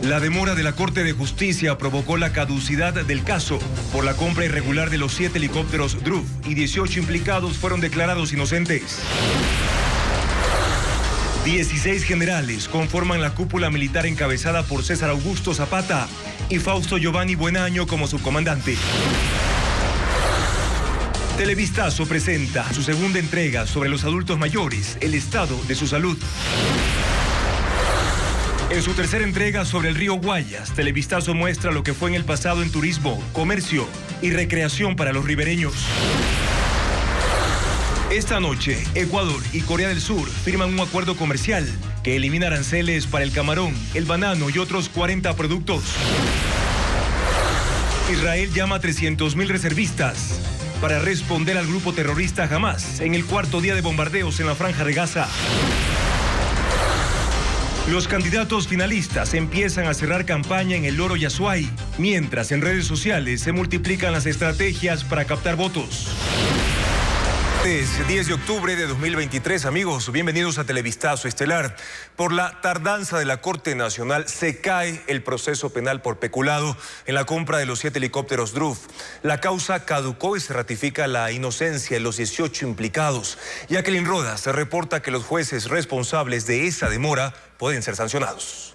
La demora de la Corte de Justicia provocó la caducidad del caso por la compra irregular de los 7 helicópteros DRUV y 18 implicados fueron declarados inocentes. 16 generales conforman la cúpula militar encabezada por César Augusto Zapata y Fausto Giovanni Buenaño como subcomandante. Televistazo presenta su segunda entrega sobre los adultos mayores, el estado de su salud. En su tercera entrega sobre el río Guayas, Televistazo muestra lo que fue en el pasado en turismo, comercio y recreación para los ribereños. Esta noche, Ecuador y Corea del Sur firman un acuerdo comercial que elimina aranceles para el camarón, el banano y otros 40 productos. Israel llama a 300.000 reservistas para responder al grupo terrorista Hamas en el cuarto día de bombardeos en la Franja de Gaza. Los candidatos finalistas empiezan a cerrar campaña en el Oro y Azuay, mientras en redes sociales se multiplican las estrategias para captar votos. Es 10 de octubre de 2023, amigos, bienvenidos a Televistazo Estelar. Por la tardanza de la Corte Nacional se cae el proceso penal por peculado en la compra de los 7 helicópteros DRUV. La causa caducó y se ratifica la inocencia de los 18 implicados. Jacqueline Rodas se reporta que los jueces responsables de esa demora pueden ser sancionados.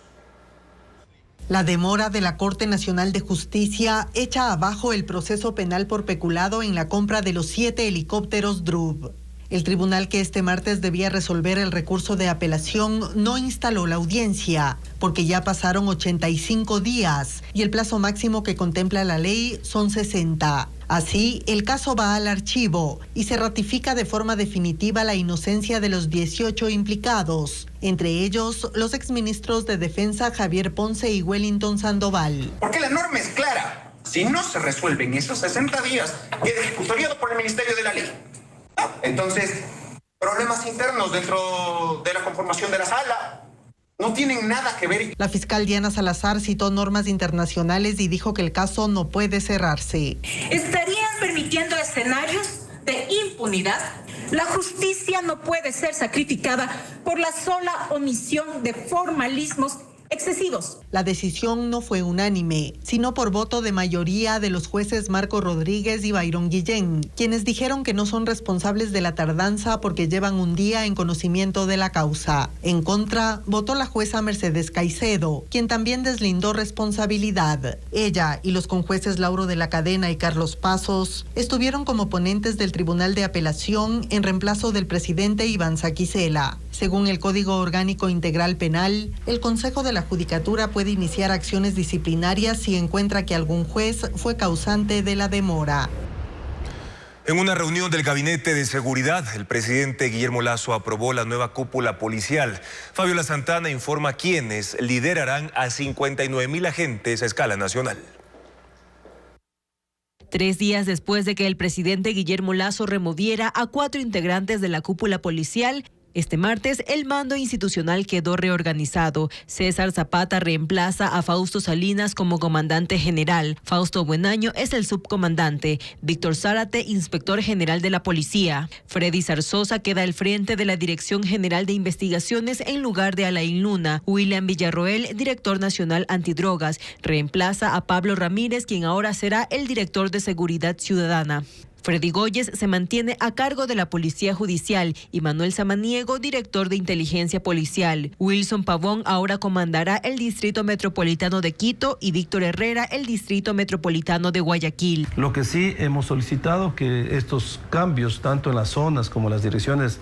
La demora de la Corte Nacional de Justicia echa abajo el proceso penal por peculado en la compra de los 7 helicópteros DRUV. El tribunal que este martes debía resolver el recurso de apelación no instaló la audiencia, porque ya pasaron 85 días y el plazo máximo que contempla la ley son 60. Así, el caso va al archivo y se ratifica de forma definitiva la inocencia de los 18 implicados, entre ellos los exministros de Defensa Javier Ponce y Wellington Sandoval. Porque la norma es clara. Si no se resuelven esos 60 días, queda ejecutoriado por el Ministerio de la Ley. Entonces, problemas internos dentro de la conformación de la sala no tienen nada que ver. La fiscal Diana Salazar citó normas internacionales y dijo que el caso no puede cerrarse. Estarían permitiendo escenarios de impunidad. La justicia no puede ser sacrificada por la sola omisión de formalismos excesivos. La decisión no fue unánime, sino por voto de mayoría de los jueces Marco Rodríguez y Byron Guillén, quienes dijeron que no son responsables de la tardanza porque llevan un día en conocimiento de la causa. En contra, votó la jueza Mercedes Caicedo, quien también deslindó responsabilidad. Ella y los conjueces Lauro de la Cadena y Carlos Pasos estuvieron como ponentes del Tribunal de Apelación en reemplazo del presidente Iván Saquicela. Según el Código Orgánico Integral Penal, el Consejo de la Judicatura puede iniciar acciones disciplinarias si encuentra que algún juez fue causante de la demora. En una reunión del Gabinete de Seguridad, el presidente Guillermo Lasso aprobó la nueva cúpula policial. Fabiola Santana informa quiénes liderarán a 59.000 agentes a escala nacional. 3 días después de que el presidente Guillermo Lasso removiera a 4 integrantes de la cúpula policial, este martes, el mando institucional quedó reorganizado. César Zapata reemplaza a Fausto Salinas como comandante general. Fausto Buenaño es el subcomandante. Víctor Zárate, inspector general de la policía. Freddy Zarzosa queda al frente de la Dirección General de Investigaciones en lugar de Alain Luna. William Villarroel, director nacional antidrogas, reemplaza a Pablo Ramírez, quien ahora será el director de Seguridad Ciudadana. Freddy Goyes se mantiene a cargo de la Policía Judicial y Manuel Samaniego, director de Inteligencia Policial. Wilson Pavón ahora comandará el Distrito Metropolitano de Quito y Víctor Herrera el Distrito Metropolitano de Guayaquil. Lo que sí hemos solicitado que estos cambios, tanto en las zonas como en las direcciones,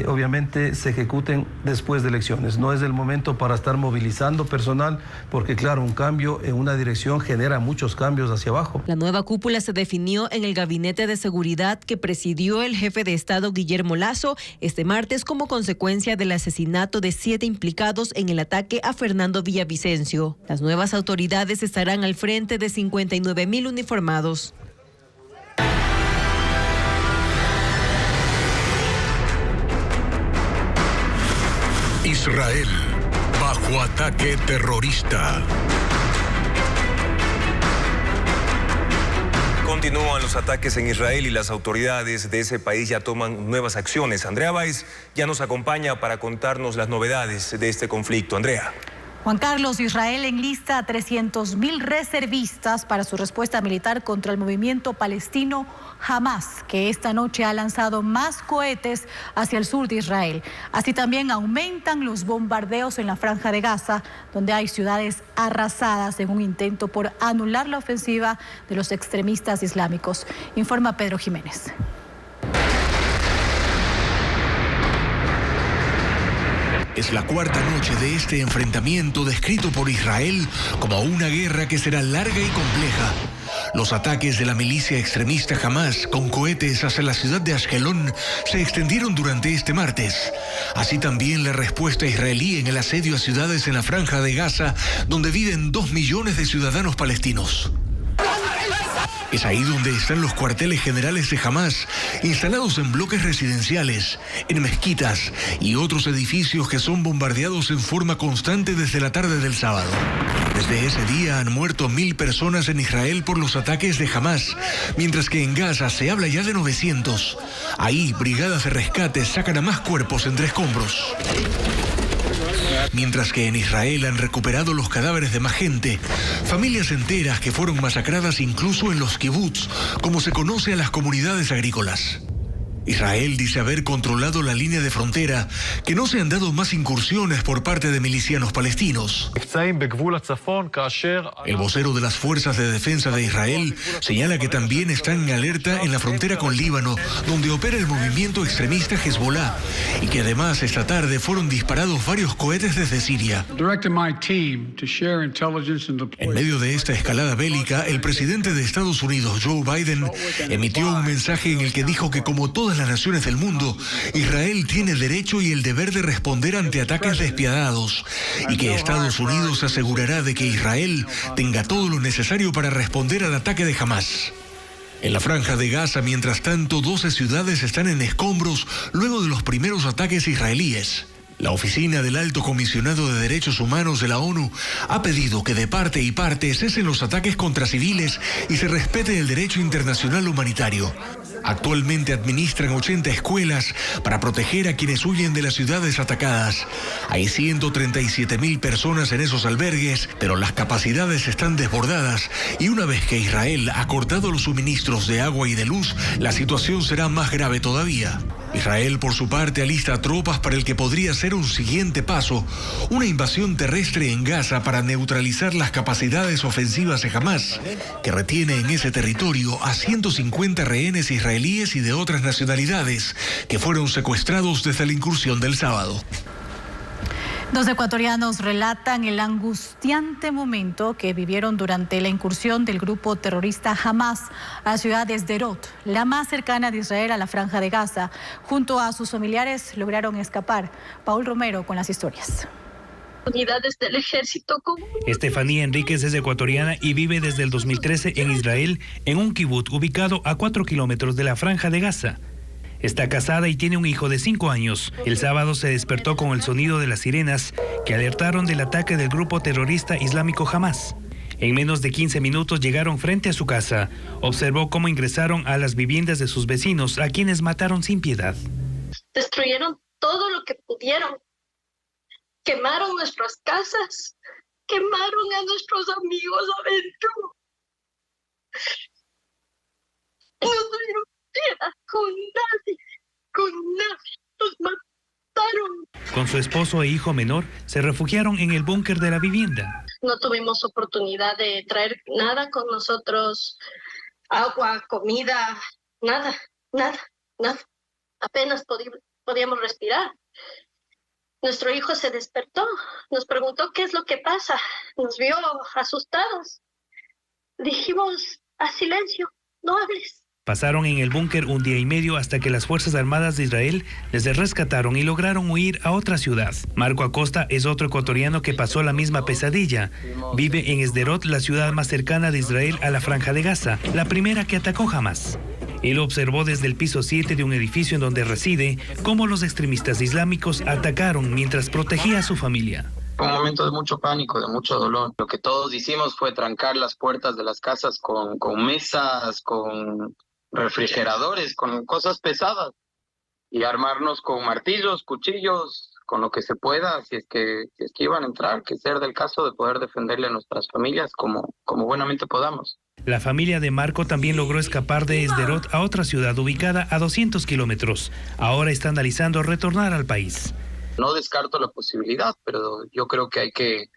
obviamente se ejecuten después de elecciones. No es el momento para estar movilizando personal, porque claro, un cambio en una dirección genera muchos cambios hacia abajo. La nueva cúpula se definió en el Gabinete de Seguridad que presidió el jefe de Estado Guillermo Lasso este martes como consecuencia del asesinato de 7 implicados en el ataque a Fernando Villavicencio. Las nuevas autoridades estarán al frente de 59.000 uniformados. Israel, bajo ataque terrorista. Continúan los ataques en Israel y las autoridades de ese país ya toman nuevas acciones. Andrea Báez ya nos acompaña para contarnos las novedades de este conflicto. Andrea. Juan Carlos, Israel enlista a 300.000 reservistas para su respuesta militar contra el movimiento palestino Hamas, que esta noche ha lanzado más cohetes hacia el sur de Israel. Así también aumentan los bombardeos en la Franja de Gaza, donde hay ciudades arrasadas en un intento por anular la ofensiva de los extremistas islámicos. Informa Pedro Jiménez. Es la cuarta noche de este enfrentamiento descrito por Israel como una guerra que será larga y compleja. Los ataques de la milicia extremista Hamas con cohetes hacia la ciudad de Ashkelon se extendieron durante este martes. Así también la respuesta israelí en el asedio a ciudades en la Franja de Gaza, donde viven 2 millones de ciudadanos palestinos. Es ahí donde están los cuarteles generales de Hamas, instalados en bloques residenciales, en mezquitas y otros edificios que son bombardeados en forma constante desde la tarde del sábado. Desde ese día han muerto 1.000 personas en Israel por los ataques de Hamas, mientras que en Gaza se habla ya de 900. Ahí, brigadas de rescate sacan a más cuerpos entre escombros. Mientras que en Israel han recuperado los cadáveres de más gente, familias enteras que fueron masacradas incluso en los kibutz, como se conoce a las comunidades agrícolas. Israel dice haber controlado la línea de frontera, que no se han dado más incursiones por parte de milicianos palestinos. El vocero de las Fuerzas de Defensa de Israel señala que también están en alerta en la frontera con Líbano, donde opera el movimiento extremista Hezbollah, y que además esta tarde fueron disparados varios cohetes desde Siria. En medio de esta escalada bélica, el presidente de Estados Unidos, Joe Biden, emitió un mensaje en el que dijo que como todas las naciones del mundo, Israel tiene el derecho y el deber de responder ante ataques despiadados y que Estados Unidos asegurará de que Israel tenga todo lo necesario para responder al ataque de Hamas. En la Franja de Gaza, mientras tanto, 12 ciudades están en escombros luego de los primeros ataques israelíes. La Oficina del Alto Comisionado de Derechos Humanos de la ONU ha pedido que de parte y parte cesen los ataques contra civiles y se respete el derecho internacional humanitario. Actualmente administran 80 escuelas para proteger a quienes huyen de las ciudades atacadas. Hay 137.000 personas en esos albergues, pero las capacidades están desbordadas y una vez que Israel ha cortado los suministros de agua y de luz, la situación será más grave todavía. Israel, por su parte, alista tropas para el que podría ser un siguiente paso, una invasión terrestre en Gaza para neutralizar las capacidades ofensivas de Hamas, que retiene en ese territorio a 150 rehenes israelíes y de otras nacionalidades que fueron secuestrados desde la incursión del sábado. 2 ecuatorianos relatan el angustiante momento que vivieron durante la incursión del grupo terrorista Hamas a la ciudad de Sderot, la más cercana de Israel a la Franja de Gaza. Junto a sus familiares lograron escapar. Paul Romero con las historias. Unidades del ejército. Estefanía Enríquez es ecuatoriana y vive desde el 2013 en Israel, en un kibutz ubicado a 4 kilómetros de la Franja de Gaza. Está casada y tiene un hijo de 5 años. El sábado se despertó con el sonido de las sirenas que alertaron del ataque del grupo terrorista islámico Hamas. En menos de 15 minutos llegaron frente a su casa. Observó cómo ingresaron a las viviendas de sus vecinos, a quienes mataron sin piedad. Destruyeron todo lo que pudieron. Quemaron nuestras casas. Quemaron a nuestros amigos adentro. No tuvieron piedad con nadie, los mataron. Con su esposo e hijo menor, se refugiaron en el búnker de la vivienda. No tuvimos oportunidad de traer nada con nosotros, agua, comida, nada. Apenas podíamos respirar. Nuestro hijo se despertó, nos preguntó qué es lo que pasa, nos vio asustados. Dijimos, a silencio, no hables. Pasaron en el búnker un día y medio hasta que las Fuerzas Armadas de Israel les rescataron y lograron huir a otra ciudad. Marco Acosta es otro ecuatoriano que pasó la misma pesadilla. Vive en Sderot, la ciudad más cercana de Israel a la Franja de Gaza, la primera que atacó Hamas. Él observó desde el piso 7 de un edificio en donde reside cómo los extremistas islámicos atacaron mientras protegía a su familia. Fue un momento de mucho pánico, de mucho dolor. Lo que todos hicimos fue trancar las puertas de las casas con mesas, con refrigeradores, con cosas pesadas y armarnos con martillos, cuchillos, con lo que se pueda, si es que iban a entrar, que ser del caso de poder defenderle a nuestras familias como buenamente podamos. La familia de Marco también logró escapar de Sderot a otra ciudad ubicada a 200 kilómetros. Ahora está analizando retornar al país. No descarto la posibilidad, pero yo creo que hay que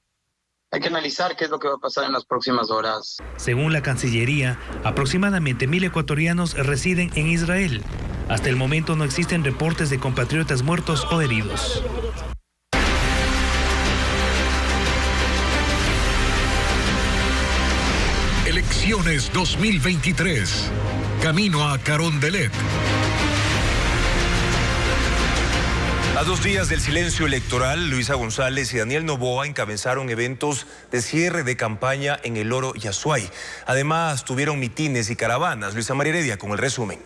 analizar qué es lo que va a pasar en las próximas horas. Según la Cancillería, aproximadamente 1.000 ecuatorianos residen en Israel. Hasta el momento no existen reportes de compatriotas muertos o heridos. Elecciones 2023. Camino a Carondelet. A 2 días del silencio electoral, Luisa González y Daniel Noboa encabezaron eventos de cierre de campaña en el Oro Yasuay. Además, tuvieron mitines y caravanas. Luisa María Heredia con el resumen.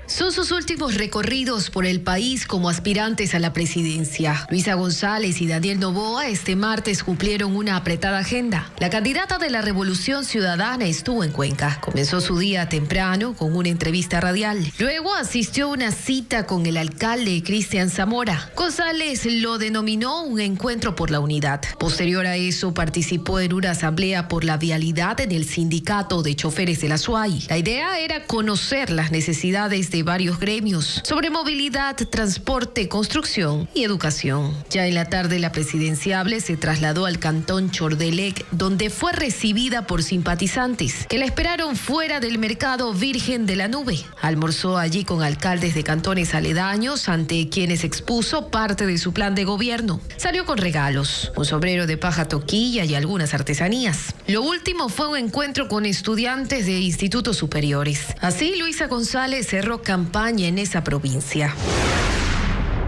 Son sus últimos recorridos por el país como aspirantes a la presidencia. Luisa González y Daniel Noboa este martes cumplieron una apretada agenda. La candidata de la Revolución Ciudadana estuvo en Cuenca. Comenzó su día temprano con una entrevista radial. Luego asistió a una cita con el alcalde Cristian Zamora. González lo denominó un encuentro por la unidad. Posterior a eso participó en una asamblea por la vialidad en el sindicato de choferes de la SUAY. La idea era conocer las necesidades de varios gremios sobre movilidad, transporte, construcción y educación. Ya en la tarde la presidenciable se trasladó al cantón Chordelec, donde fue recibida por simpatizantes que la esperaron fuera del mercado Virgen de la Nube. Almorzó allí con alcaldes de cantones aledaños, ante quienes expuso parte de su plan de gobierno. Salió con regalos, un sombrero de paja toquilla y algunas artesanías. Lo último fue un encuentro con estudiantes de institutos superiores. Así Luisa González cerró campaña en esa provincia.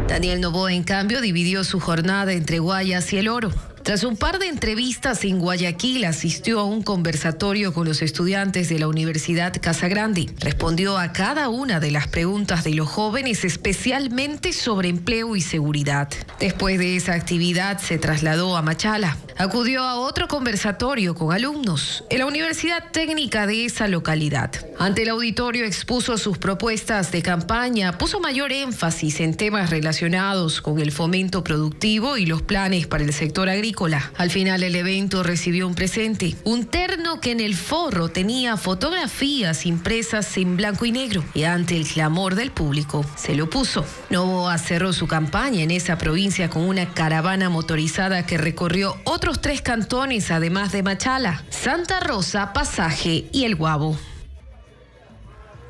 Daniel Noboa, en cambio, dividió su jornada entre Guayas y El Oro. Tras un par de entrevistas en Guayaquil, asistió a un conversatorio con los estudiantes de la Universidad Casagrande. Respondió a cada una de las preguntas de los jóvenes, especialmente sobre empleo y seguridad. Después de esa actividad, se trasladó a Machala. Acudió a otro conversatorio con alumnos en la Universidad Técnica de esa localidad. Ante el auditorio expuso sus propuestas de campaña, puso mayor énfasis en temas relacionados con el fomento productivo y los planes para el sector agrícola. Al final el evento recibió un presente, un terno que en el forro tenía fotografías impresas en blanco y negro, y ante el clamor del público se lo puso. Noboa cerró su campaña en esa provincia con una caravana motorizada que recorrió otros 3 cantones además de Machala, Santa Rosa, Pasaje y El Guabo.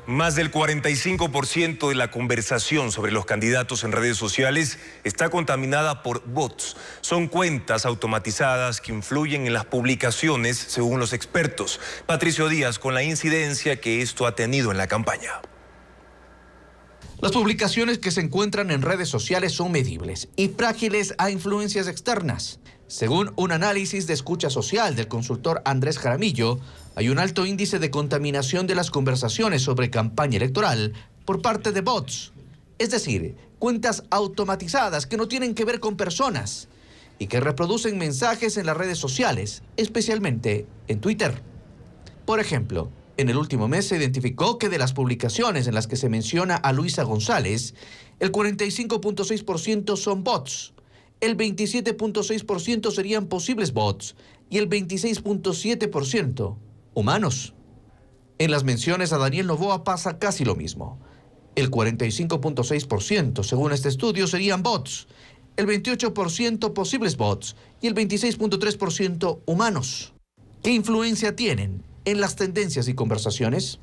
Más del 45% de la conversación sobre los candidatos en redes sociales está contaminada por bots. Son cuentas automatizadas que influyen en las publicaciones, según los expertos. Patricio Díaz con la incidencia que esto ha tenido en la campaña. Las publicaciones que se encuentran en redes sociales son medibles y frágiles a influencias externas. Según un análisis de escucha social del consultor Andrés Jaramillo, hay un alto índice de contaminación de las conversaciones sobre campaña electoral por parte de bots, es decir, cuentas automatizadas que no tienen que ver con personas y que reproducen mensajes en las redes sociales, especialmente en Twitter. Por ejemplo, en el último mes se identificó que de las publicaciones en las que se menciona a Luisa González, el 45.6% son bots, el 27.6% serían posibles bots y el 26.7% humanos. En las menciones a Daniel Noboa pasa casi lo mismo. El 45.6%, según este estudio, serían bots, el 28% posibles bots y el 26.3% humanos. ¿Qué influencia tienen en las tendencias y conversaciones?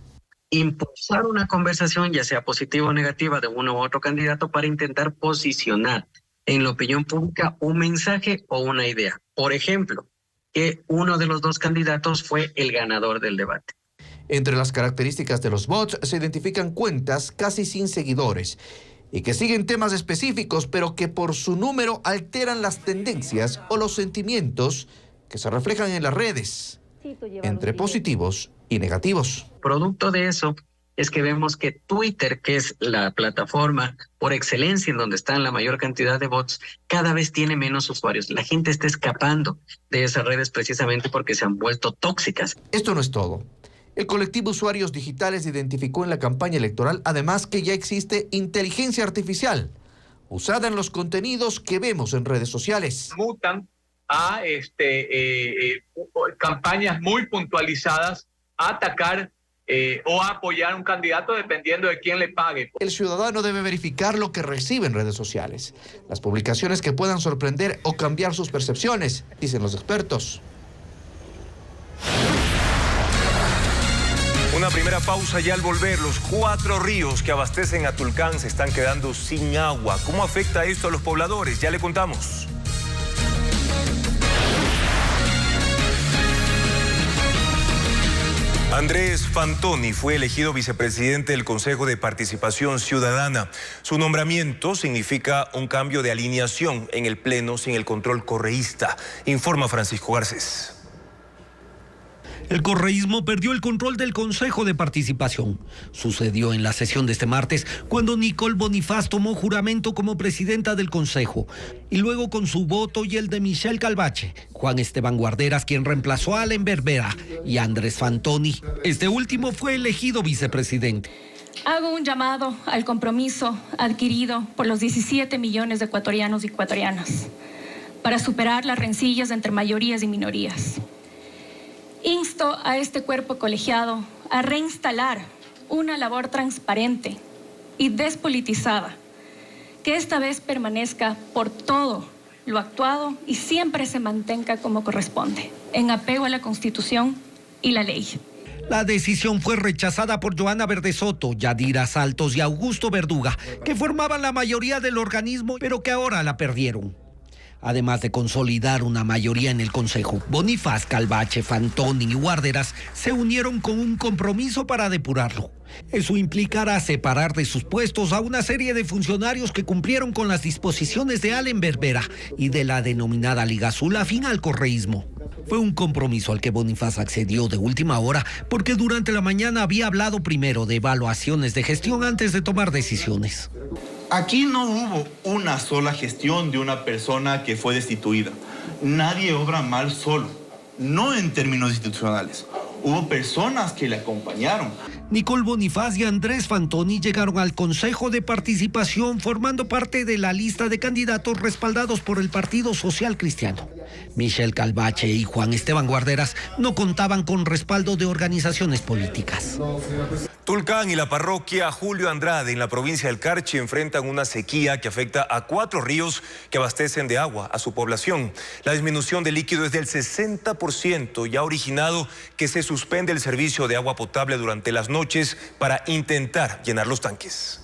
Impulsar una conversación, ya sea positiva o negativa, de uno u otro candidato para intentar posicionar en la opinión pública un mensaje o una idea. Por ejemplo, que uno de los 2 candidatos fue el ganador del debate. Entre las características de los bots se identifican cuentas casi sin seguidores y que siguen temas específicos, pero que por su número alteran las tendencias o los sentimientos que se reflejan en las redes, entre positivos y negativos. Producto de eso es que vemos que Twitter, que es la plataforma por excelencia en donde están la mayor cantidad de bots, cada vez tiene menos usuarios. La gente está escapando de esas redes precisamente porque se han vuelto tóxicas. Esto no es todo. El colectivo Usuarios Digitales identificó en la campaña electoral además que ya existe inteligencia artificial, usada en los contenidos que vemos en redes sociales. Mutan a campañas muy puntualizadas a atacar o a apoyar a un candidato dependiendo de quién le pague. El ciudadano debe verificar lo que recibe en redes sociales, las publicaciones que puedan sorprender o cambiar sus percepciones, dicen los expertos. Una primera pausa y al volver, los 4 ríos que abastecen a Tulcán se están quedando sin agua. ¿Cómo afecta esto a los pobladores? Ya le contamos. Andrés Fantoni fue elegido vicepresidente del Consejo de Participación Ciudadana. Su nombramiento significa un cambio de alineación en el Pleno sin el control correísta, informa Francisco Garcés. El correísmo perdió el control del Consejo de Participación. Sucedió en la sesión de este martes cuando Nicole Bonifaz tomó juramento como presidenta del Consejo y luego con su voto y el de Michelle Calvache, Juan Esteban Guarderas, quien reemplazó a Allen Berbera, y Andrés Fantoni. Este último fue elegido vicepresidente. Hago un llamado al compromiso adquirido por los 17 millones de ecuatorianos y ecuatorianas para superar las rencillas entre mayorías y minorías. Insto a este cuerpo colegiado a reinstalar una labor transparente y despolitizada, que esta vez permanezca por todo lo actuado y siempre se mantenga como corresponde, en apego a la Constitución y la ley. La decisión fue rechazada por Joana Verde Soto, Yadira Saltos y Augusto Verduga, que formaban la mayoría del organismo, pero que ahora la perdieron. Además de consolidar una mayoría en el Consejo, Bonifaz, Calvache, Fantoni y Guarderas se unieron con un compromiso para depurarlo. Eso implicará separar de sus puestos a una serie de funcionarios que cumplieron con las disposiciones de Allen Berbera y de la denominada Liga Azul afín al correísmo. Fue un compromiso al que Bonifaz accedió de última hora porque durante la mañana había hablado primero de evaluaciones de gestión antes de tomar decisiones. Aquí no hubo una sola gestión de una persona que fue destituida. Nadie obra mal solo, no en términos institucionales. Hubo personas que le acompañaron. Nicole Bonifaz y Andrés Fantoni llegaron al Consejo de Participación formando parte de la lista de candidatos respaldados por el Partido Social Cristiano. Michelle Calvache y Juan Esteban Guarderas no contaban con respaldo de organizaciones políticas. Tulcán y la parroquia Julio Andrade en la provincia del Carchi enfrentan una sequía que afecta a 4 ríos que abastecen de agua a su población. La disminución de líquido es del 60% y ha originado que se suspende el servicio de agua potable durante las noches para intentar llenar los tanques.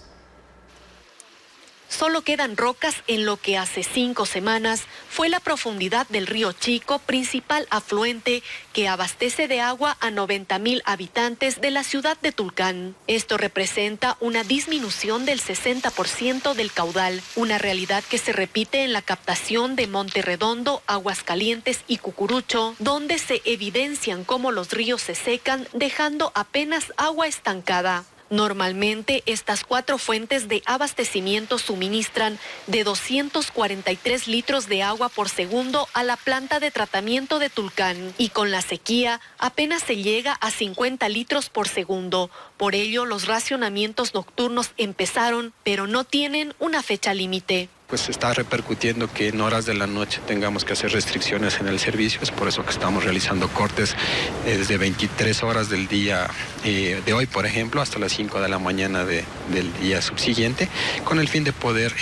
Solo quedan rocas en lo que hace 5 semanas fue la profundidad del río Chico, principal afluente que abastece de agua a 90,000 habitantes de la ciudad de Tulcán. Esto representa una disminución del 60% del caudal, una realidad que se repite en la captación de Monte Redondo, Aguascalientes y Cucurucho, donde se evidencian cómo los ríos se secan, dejando apenas agua estancada. Normalmente, estas 4 fuentes de abastecimiento suministran de 243 litros de agua por segundo a la planta de tratamiento de Tulcán y con la sequía apenas se llega a 50 litros por segundo. Por ello, los racionamientos nocturnos empezaron, pero no tienen una fecha límite. Pues está repercutiendo que en horas de la noche tengamos que hacer restricciones en el servicio. Es por eso que estamos realizando cortes desde 23 horas del día de hoy, por ejemplo, hasta las 5 de la mañana del día subsiguiente, con el fin de poder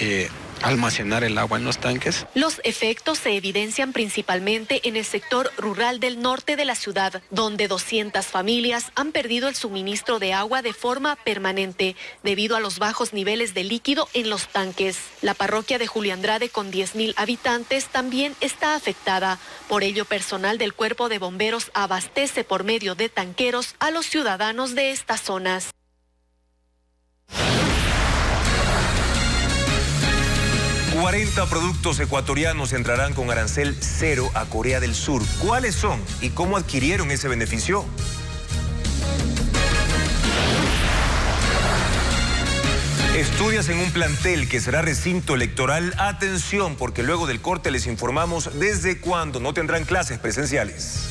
almacenar el agua en los tanques. Los efectos se evidencian principalmente en el sector rural del norte de la ciudad, donde 200 familias han perdido el suministro de agua de forma permanente debido a los bajos niveles de líquido en los tanques. La parroquia de Julio Andrade, con 10,000 habitantes, también está afectada. Por ello, personal del Cuerpo de Bomberos abastece por medio de tanqueros a los ciudadanos de estas zonas. 40 productos ecuatorianos entrarán con arancel cero a Corea del Sur. ¿Cuáles son y cómo adquirieron ese beneficio? Estudias en un plantel que será recinto electoral. Atención, porque luego del corte les informamos desde cuándo no tendrán clases presenciales.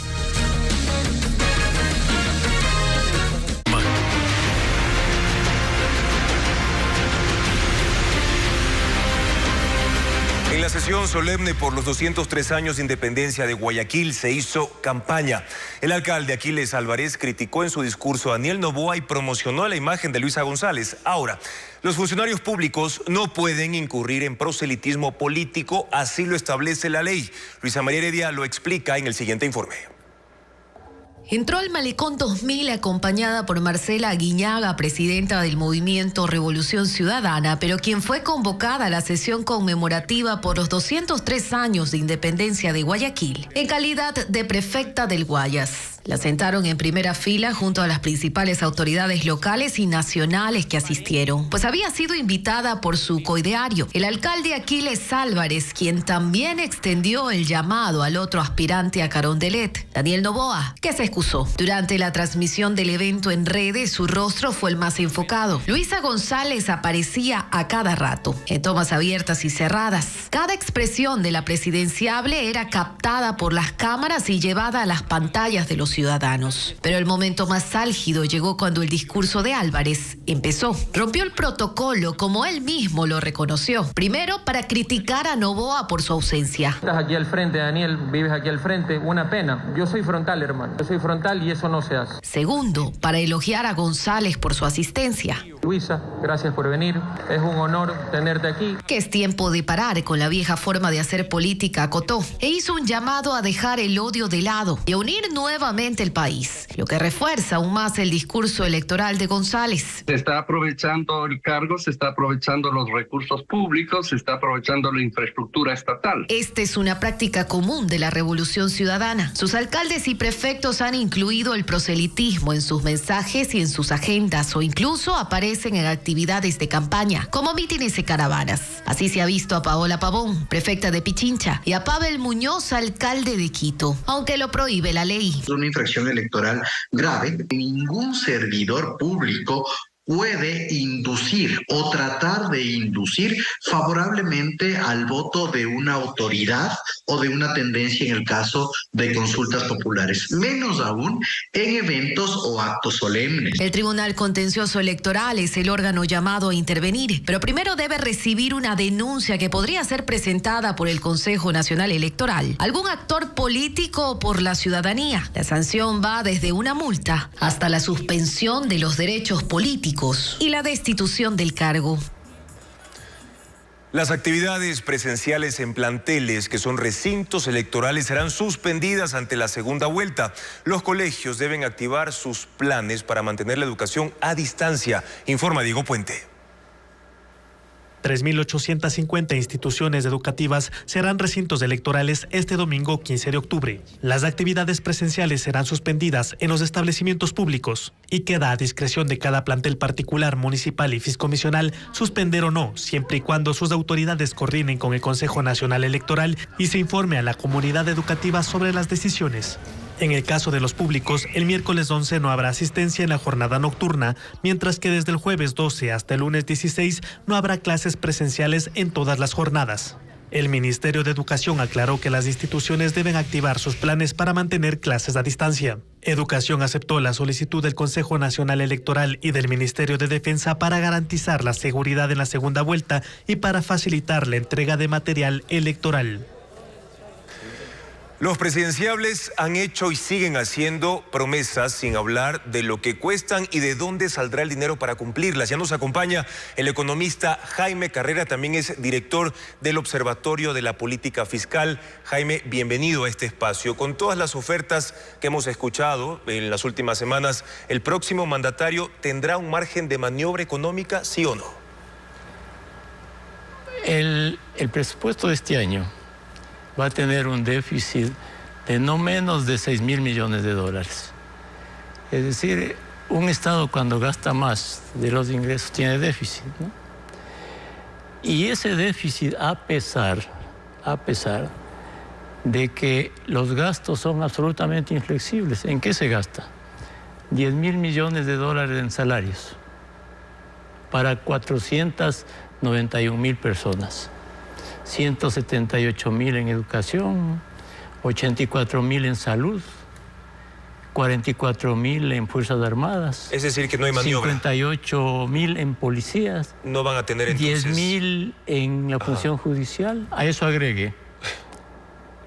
sesión solemne por los 203 años de independencia de Guayaquil se hizo campaña. El alcalde Aquiles Álvarez criticó en su discurso a Daniel Noboa y promocionó la imagen de Luisa González. Ahora, los funcionarios públicos no pueden incurrir en proselitismo político, así lo establece la ley. Luisa María Heredia lo explica en el siguiente informe. Entró al Malecón 2000 acompañada por Marcela Aguiñaga, presidenta del movimiento Revolución Ciudadana, pero quien fue convocada a la sesión conmemorativa por los 203 años de independencia de Guayaquil, en calidad de prefecta del Guayas. La sentaron en primera fila junto a las principales autoridades locales y nacionales que asistieron, pues había sido invitada por su coideario, el alcalde Aquiles Álvarez, quien también extendió el llamado al otro aspirante a Carondelet, Daniel Noboa, que se excusó. Durante la transmisión del evento en redes, su rostro fue el más enfocado. Luisa González aparecía a cada rato, en tomas abiertas y cerradas. Cada expresión de la presidenciable era captada por las cámaras y llevada a las pantallas de los ciudadanos. Pero el momento más álgido llegó cuando el discurso de Álvarez empezó. Rompió el protocolo, como él mismo lo reconoció. Primero, para criticar a Noboa por su ausencia. Estás aquí al frente, Daniel, vives aquí al frente, una pena. Yo soy frontal, hermano. Yo soy frontal y eso no se hace. Segundo, para elogiar a González por su asistencia. Luisa, gracias por venir. Es un honor tenerte aquí. Que es tiempo de parar con la vieja forma de hacer política, acotó. E hizo un llamado a dejar el odio de lado y a unir nuevamente el país, lo que refuerza aún más el discurso electoral de González. Se está aprovechando el cargo, se está aprovechando los recursos públicos, se está aprovechando la infraestructura estatal. Esta es una práctica común de la Revolución Ciudadana. Sus alcaldes y prefectos han incluido el proselitismo en sus mensajes y en sus agendas, o incluso aparecen en actividades de campaña, como mítines y caravanas. Así se ha visto a Paola Pavón, prefecta de Pichincha, y a Pavel Muñoz, alcalde de Quito, aunque lo prohíbe la ley. Una infracción electoral grave. Ningún servidor público puede inducir o tratar de inducir favorablemente al voto de una autoridad o de una tendencia en el caso de consultas populares, menos aún en eventos o actos solemnes. El Tribunal Contencioso Electoral es el órgano llamado a intervenir, pero primero debe recibir una denuncia que podría ser presentada por el Consejo Nacional Electoral, algún actor político o por la ciudadanía. La sanción va desde una multa hasta la suspensión de los derechos políticos y la destitución del cargo. Las actividades presenciales en planteles, que son recintos electorales, serán suspendidas ante la segunda vuelta. Los colegios deben activar sus planes para mantener la educación a distancia, informa Diego Puente. 3.850 instituciones educativas serán recintos electorales este domingo 15 de octubre. Las actividades presenciales serán suspendidas en los establecimientos públicos y queda a discreción de cada plantel particular, municipal y fiscomisional suspender o no, siempre y cuando sus autoridades coordinen con el Consejo Nacional Electoral y se informe a la comunidad educativa sobre las decisiones. En el caso de los públicos, el miércoles 11 no habrá asistencia en la jornada nocturna, mientras que desde el jueves 12 hasta el lunes 16 no habrá clases presenciales en todas las jornadas. El Ministerio de Educación aclaró que las instituciones deben activar sus planes para mantener clases a distancia. Educación aceptó la solicitud del Consejo Nacional Electoral y del Ministerio de Defensa para garantizar la seguridad en la segunda vuelta y para facilitar la entrega de material electoral. Los presidenciables han hecho y siguen haciendo promesas sin hablar de lo que cuestan y de dónde saldrá el dinero para cumplirlas. Ya nos acompaña el economista Jaime Carrera, también es director del Observatorio de la Política Fiscal. Jaime, bienvenido a este espacio. Con todas las ofertas que hemos escuchado en las últimas semanas, ¿el próximo mandatario tendrá un margen de maniobra económica, sí o no? El presupuesto de este año va a tener un déficit de no menos de 6.000 millones de dólares. Es decir, un Estado cuando gasta más de los ingresos tiene déficit, ¿no? Y ese déficit a pesar de que los gastos son absolutamente inflexibles. ¿En qué se gasta? 10.000 millones de dólares en salarios para 491.000 personas. 178.000 en educación, 84.000 en salud, 44.000 en Fuerzas Armadas. Es decir, que no hay maniobra. 58.000 en policías. No van a tener entonces... 10.000 en la función judicial. A eso agregue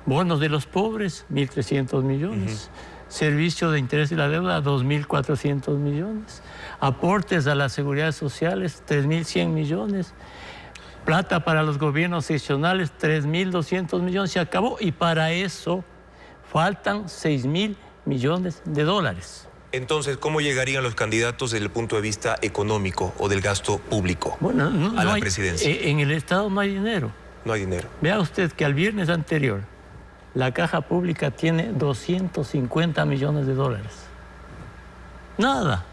bonos de los pobres, 1.300 millones. Servicio de interés y la deuda, 2.400 millones. Aportes a las seguridades sociales, 3.100 millones. Plata para los gobiernos seccionales, 3.200 millones. Se acabó. Y para eso faltan 6.000 millones de dólares. Entonces, ¿cómo llegarían los candidatos desde el punto de vista económico o del gasto público a la presidencia? En el Estado no hay dinero. No hay dinero. Vea usted que al viernes anterior la caja pública tiene 250 millones de dólares. Nada,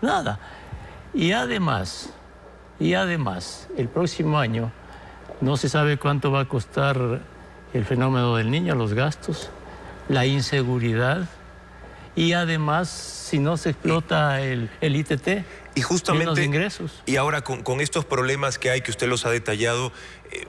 nada. Y además, el próximo año no se sabe cuánto va a costar el fenómeno del niño, los gastos, la inseguridad, y además, si no se explota el ITT, y justamente menos ingresos. Y ahora con estos problemas que hay, que usted los ha detallado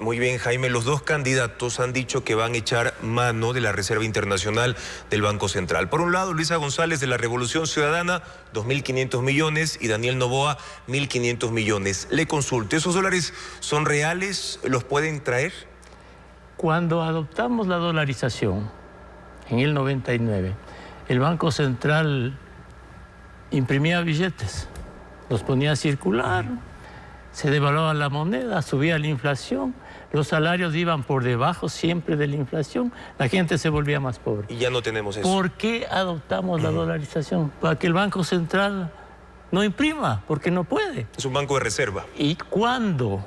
muy bien, Jaime, los dos candidatos han dicho que van a echar mano de la Reserva Internacional del Banco Central. Por un lado, Luisa González de la Revolución Ciudadana, 2.500 millones, y Daniel Noboa, 1.500 millones. Le consulto, ¿esos dólares son reales? ¿Los pueden traer? Cuando adoptamos la dolarización, en el 99, el Banco Central imprimía billetes, los ponía a circular, se devaluaba la moneda, subía la inflación, los salarios iban por debajo siempre de la inflación, la gente se volvía más pobre. Y ya no tenemos eso. ¿Por qué adoptamos la dolarización? Para que el Banco Central no imprima, porque no puede. Es un banco de reserva. Y cuando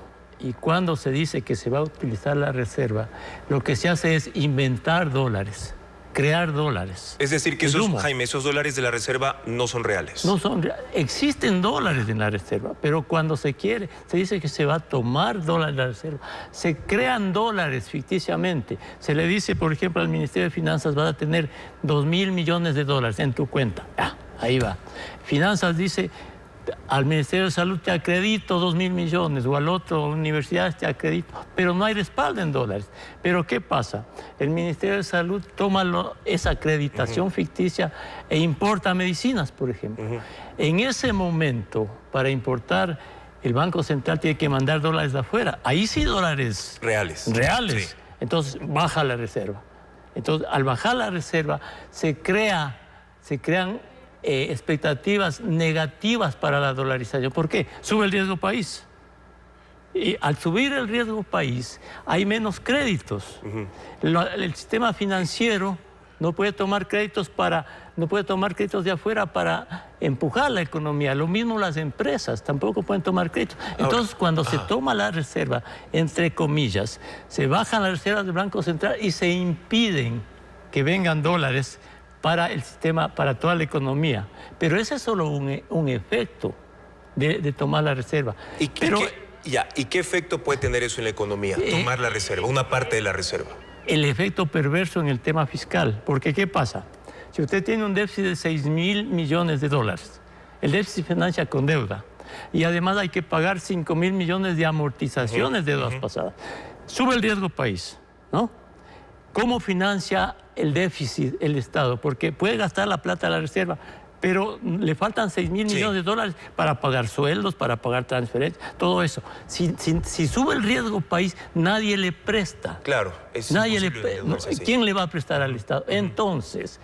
se dice que se va a utilizar la reserva, lo que se hace es inventar dólares, crear dólares. Es decir, que Jaime, esos dólares de la reserva no son reales. No son reales. Existen dólares en la reserva, pero cuando se dice que se va a tomar dólares de la reserva. Se crean dólares ficticiamente. Se le dice, por ejemplo, al Ministerio de Finanzas, vas a tener 2.000 millones de dólares en tu cuenta. Ahí va. Finanzas dice, al Ministerio de Salud te acredito 2.000 millones, o al otro, universidades te acredito, pero no hay respaldo en dólares. Pero ¿qué pasa? El Ministerio de Salud toma esa acreditación ficticia e importa medicinas, por ejemplo. En ese momento, para importar, el Banco Central tiene que mandar dólares de afuera. Ahí sí dólares reales. Sí. Entonces baja la reserva. Entonces, al bajar la reserva, se crean expectativas negativas para la dolarización. ¿Por qué? Sube el riesgo país. Y al subir el riesgo país, hay menos créditos. El sistema financiero no puede tomar créditos de afuera para empujar la economía. Lo mismo las empresas, tampoco pueden tomar créditos. Entonces, cuando se toma la reserva, entre comillas, se bajan las reservas del Banco Central y se impiden que vengan dólares para el sistema, para toda la economía. Pero ese es solo un efecto de tomar la reserva. ¿Y qué efecto puede tener eso en la economía? Tomar la reserva, una parte de la reserva. El efecto perverso en el tema fiscal. Porque ¿qué pasa? Si usted tiene un déficit de 6.000 millones de dólares, el déficit se financia con deuda. Y además hay que pagar 5.000 millones de amortizaciones de deudas pasadas. Sube el riesgo país, ¿no? ¿Cómo financia el déficit el Estado? Porque puede gastar la plata de la reserva, pero le faltan 6.000 millones de dólares para pagar sueldos, para pagar transferencias, todo eso. Si sube el riesgo país, nadie le presta. Claro, es imposible. ¿Quién le va a prestar al Estado? Entonces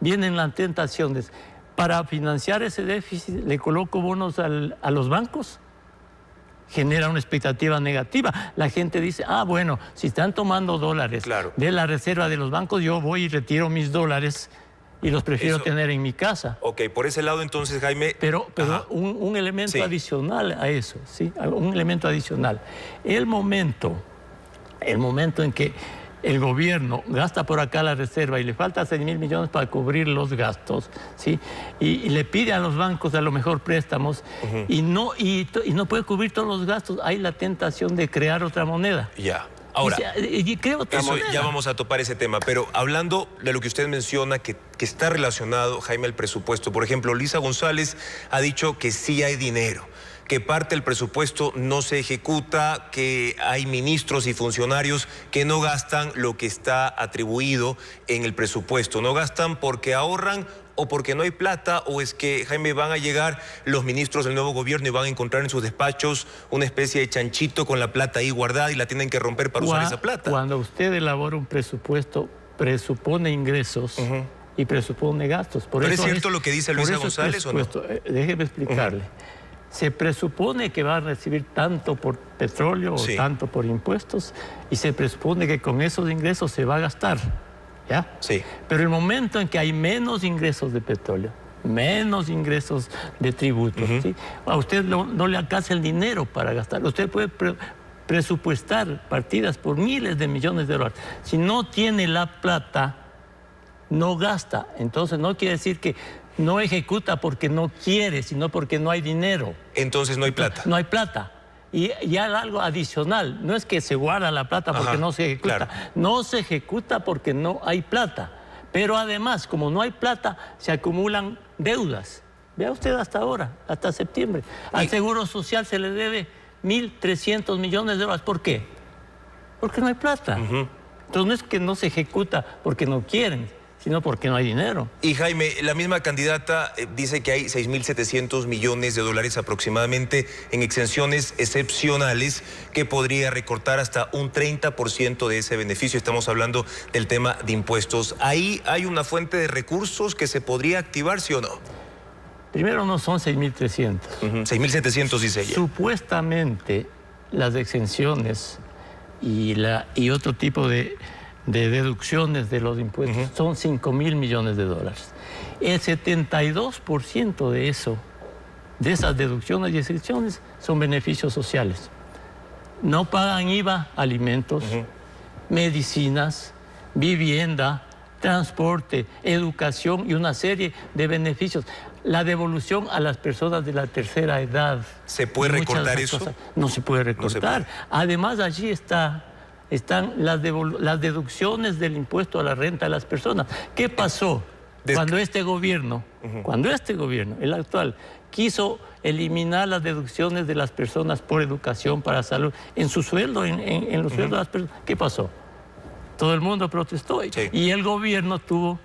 vienen las tentaciones. Para financiar ese déficit, ¿le coloco bonos a los bancos? Genera una expectativa negativa. La gente dice, bueno, si están tomando dólares de la reserva de los bancos, yo voy y retiro mis dólares y los prefiero tener en mi casa. Ok, por ese lado entonces, Jaime... Pero un elemento adicional a eso, ¿sí? Un elemento adicional. El momento en que el gobierno gasta por acá la reserva y le falta 6.000 millones para cubrir los gastos, ¿sí? Y le pide a los bancos a lo mejor préstamos y no puede cubrir todos los gastos, hay la tentación de crear otra moneda. Ya. Ahora, ya vamos a topar ese tema, pero hablando de lo que usted menciona, que está relacionado, Jaime, al presupuesto. Por ejemplo, Luisa González ha dicho que sí hay dinero, que parte del presupuesto no se ejecuta, que hay ministros y funcionarios que no gastan lo que está atribuido en el presupuesto. No gastan porque ahorran o porque no hay plata, o es que, Jaime, van a llegar los ministros del nuevo gobierno y van a encontrar en sus despachos una especie de chanchito con la plata ahí guardada y la tienen que romper para usar esa plata. Cuando usted elabora un presupuesto, presupone ingresos y presupone gastos. ¿Pero es cierto lo que dice Luisa González o no? Déjeme explicarle. Se presupone que va a recibir tanto por petróleo o tanto por impuestos, y se presupone que con esos ingresos se va a gastar, ¿ya? Sí. Pero el momento en que hay menos ingresos de petróleo, menos ingresos de tributos, ¿sí? A usted no le alcanza el dinero para gastar. Usted puede presupuestar partidas por miles de millones de dólares. Si no tiene la plata, no gasta. Entonces no quiere decir que no ejecuta porque no quiere, sino porque no hay dinero. Entonces no hay plata. No hay plata. Y hay algo adicional. No es que se guarda la plata porque no se ejecuta. Claro. No se ejecuta porque no hay plata. Pero además, como no hay plata, se acumulan deudas. Vea usted hasta ahora, hasta septiembre. Al Seguro Social se le debe 1.300 millones de dólares. ¿Por qué? Porque no hay plata. Entonces no es que no se ejecuta porque no quieren, sino porque no hay dinero. Y Jaime, la misma candidata dice que hay 6.700 millones de dólares aproximadamente en exenciones excepcionales que podría recortar hasta un 30% de ese beneficio. Estamos hablando del tema de impuestos. ¿Ahí hay una fuente de recursos que se podría activar, sí o no? Primero, no son 6.300. 6.700 dice ella. Supuestamente las exenciones y otro tipo de deducciones de los impuestos son 5.000 millones de dólares. El 72% de eso, de esas deducciones y exenciones, son beneficios sociales. No pagan IVA, alimentos, medicinas, vivienda, transporte, educación y una serie de beneficios. La devolución a las personas de la tercera edad. ¿Se puede recortar eso? No se puede recortar. Además, allí están las deducciones del impuesto a la renta de las personas. ¿Qué pasó cuando este gobierno, el actual, quiso eliminar las deducciones de las personas por educación, para salud, en su sueldo, en los sueldos de las personas? ¿Qué pasó? Todo el mundo protestó y el gobierno tuvo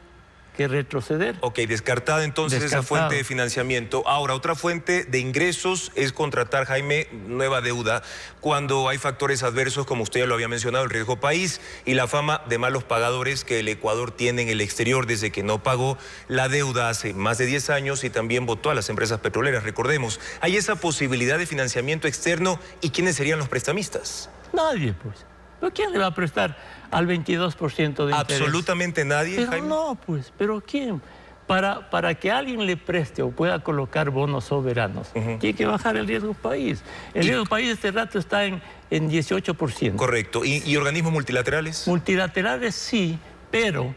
que retroceder. Ok, descartada entonces esa fuente de financiamiento. Ahora, otra fuente de ingresos es contratar, Jaime, nueva deuda cuando hay factores adversos, como usted ya lo había mencionado, el riesgo país y la fama de malos pagadores que el Ecuador tiene en el exterior desde que no pagó la deuda hace más de 10 años y también votó a las empresas petroleras, recordemos. ¿Hay esa posibilidad de financiamiento externo y quiénes serían los prestamistas? Nadie, pues. ¿Pero quién le va a prestar al 22% de interés? ¿Absolutamente nadie, pero Jaime? No, pues, ¿pero quién? Para que alguien le preste o pueda colocar bonos soberanos, tiene que bajar el riesgo país. El riesgo país este rato está en 18%. Correcto. ¿Y organismos multilaterales? Multilaterales sí, pero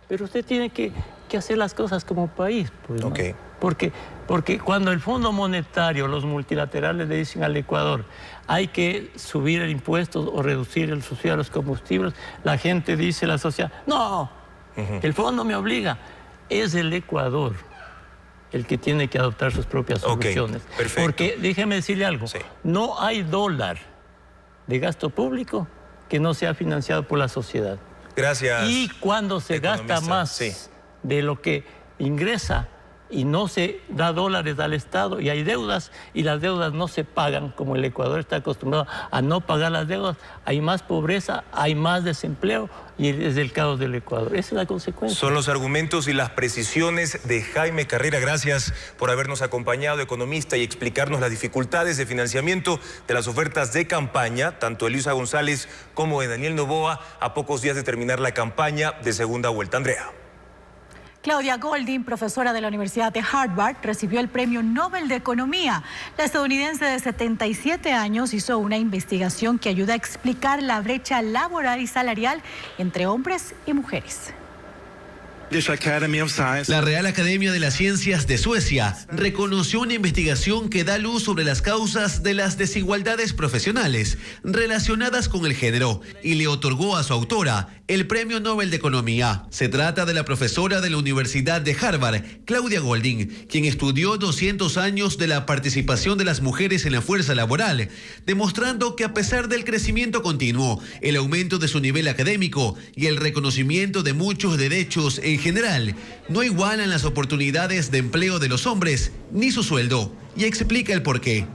usted tiene que hacer las cosas como país, pues, ¿no? Porque cuando el Fondo Monetario, los multilaterales le dicen al Ecuador, hay que subir el impuesto o reducir el subsidio a los combustibles, la gente dice, la sociedad, no, el fondo me obliga. Es el Ecuador el que tiene que adoptar sus propias soluciones. Perfecto. Porque, déjeme decirle algo, no hay dólar de gasto público que no sea financiado por la sociedad. Gracias. Y cuando se gasta más de lo que ingresa y no se da dólares al Estado y hay deudas y las deudas no se pagan, como el Ecuador está acostumbrado a no pagar las deudas, hay más pobreza, hay más desempleo y es el caos del Ecuador. Esa es la consecuencia. Son los argumentos y las precisiones de Jaime Carrera. Gracias por habernos acompañado, economista, y explicarnos las dificultades de financiamiento de las ofertas de campaña, tanto de Luisa González como de Daniel Noboa, a pocos días de terminar la campaña de segunda vuelta. Andrea. Claudia Goldin, profesora de la Universidad de Harvard, recibió el Premio Nobel de Economía. La estadounidense de 77 años hizo una investigación que ayuda a explicar la brecha laboral y salarial entre hombres y mujeres. La Real Academia de las Ciencias de Suecia reconoció una investigación que da luz sobre las causas de las desigualdades profesionales relacionadas con el género y le otorgó a su autora el Premio Nobel de Economía. Se trata de la profesora de la Universidad de Harvard, Claudia Goldin, quien estudió 200 años de la participación de las mujeres en la fuerza laboral, demostrando que a pesar del crecimiento continuo, el aumento de su nivel académico y el reconocimiento de muchos derechos en general, no igualan las oportunidades de empleo de los hombres ni su sueldo, y explica el porqué.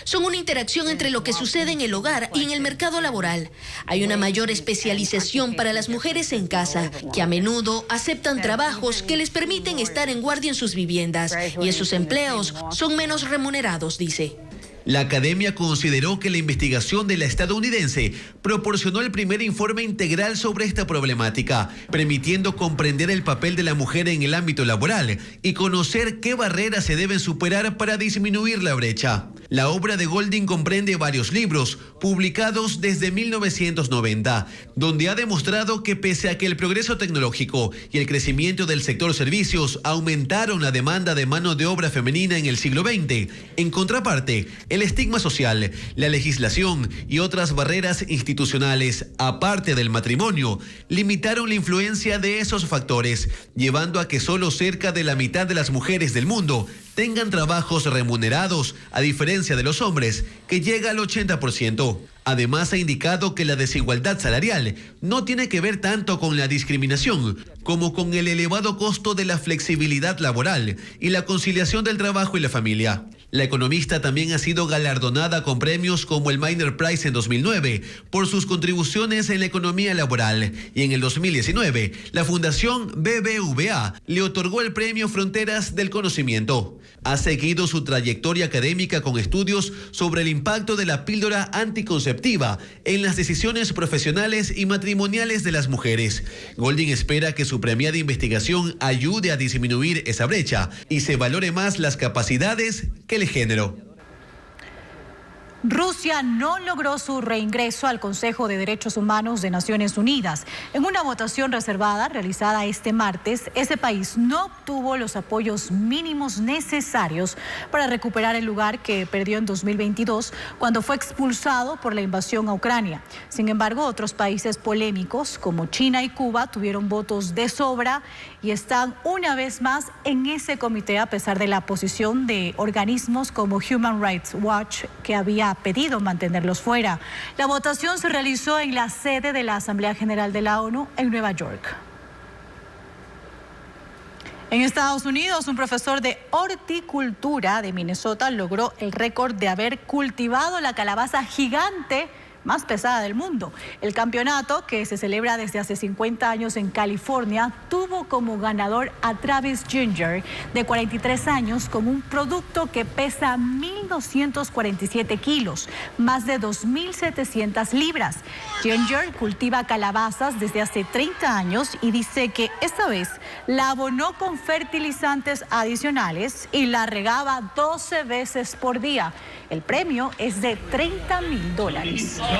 Son una interacción entre lo que sucede en el hogar y en el mercado laboral. Hay una mayor especialización para las mujeres en casa, que a menudo aceptan trabajos que les permiten estar en guardia en sus viviendas, y esos empleos son menos remunerados, dice. La academia consideró que la investigación de la estadounidense proporcionó el primer informe integral sobre esta problemática, permitiendo comprender el papel de la mujer en el ámbito laboral y conocer qué barreras se deben superar para disminuir la brecha. La obra de Goldin comprende varios libros, publicados desde 1990, donde ha demostrado que pese a que el progreso tecnológico y el crecimiento del sector servicios aumentaron la demanda de mano de obra femenina en el siglo XX, en contraparte, el estigma social, la legislación y otras barreras institucionales, aparte del matrimonio, limitaron la influencia de esos factores, llevando a que solo cerca de la mitad de las mujeres del mundo tengan trabajos remunerados, a diferencia de los hombres, que llega al 80%. Además, ha indicado que la desigualdad salarial no tiene que ver tanto con la discriminación como con el elevado costo de la flexibilidad laboral y la conciliación del trabajo y la familia. La economista también ha sido galardonada con premios como el Minor Prize en 2009 por sus contribuciones en la economía laboral, y en el 2019 la Fundación BBVA le otorgó el Premio Fronteras del Conocimiento. Ha seguido su trayectoria académica con estudios sobre el impacto de la píldora anticonceptiva en las decisiones profesionales y matrimoniales de las mujeres. Goldin espera que su premiada investigación ayude a disminuir esa brecha y se valore más las capacidades que el género. Rusia no logró su reingreso al Consejo de Derechos Humanos de Naciones Unidas. En una votación reservada realizada este martes, ese país no obtuvo los apoyos mínimos necesarios para recuperar el lugar que perdió en 2022 cuando fue expulsado por la invasión a Ucrania. Sin embargo, otros países polémicos como China y Cuba tuvieron votos de sobra y están una vez más en ese comité a pesar de la posición de organismos como Human Rights Watch, que había pedido mantenerlos fuera. La votación se realizó en la sede de la Asamblea General de la ONU en Nueva York. En Estados Unidos, un profesor de horticultura de Minnesota logró el récord de haber cultivado la calabaza gigante más pesada del mundo. El campeonato, que se celebra desde hace 50 años en California, tuvo como ganador a Travis Ginger, de 43 años, con un producto que pesa 1.247 kilos, más de 2.700 libras. Ginger cultiva calabazas desde hace 30 años y dice que esta vez la abonó con fertilizantes adicionales y la regaba 12 veces por día. El premio es de $30,000.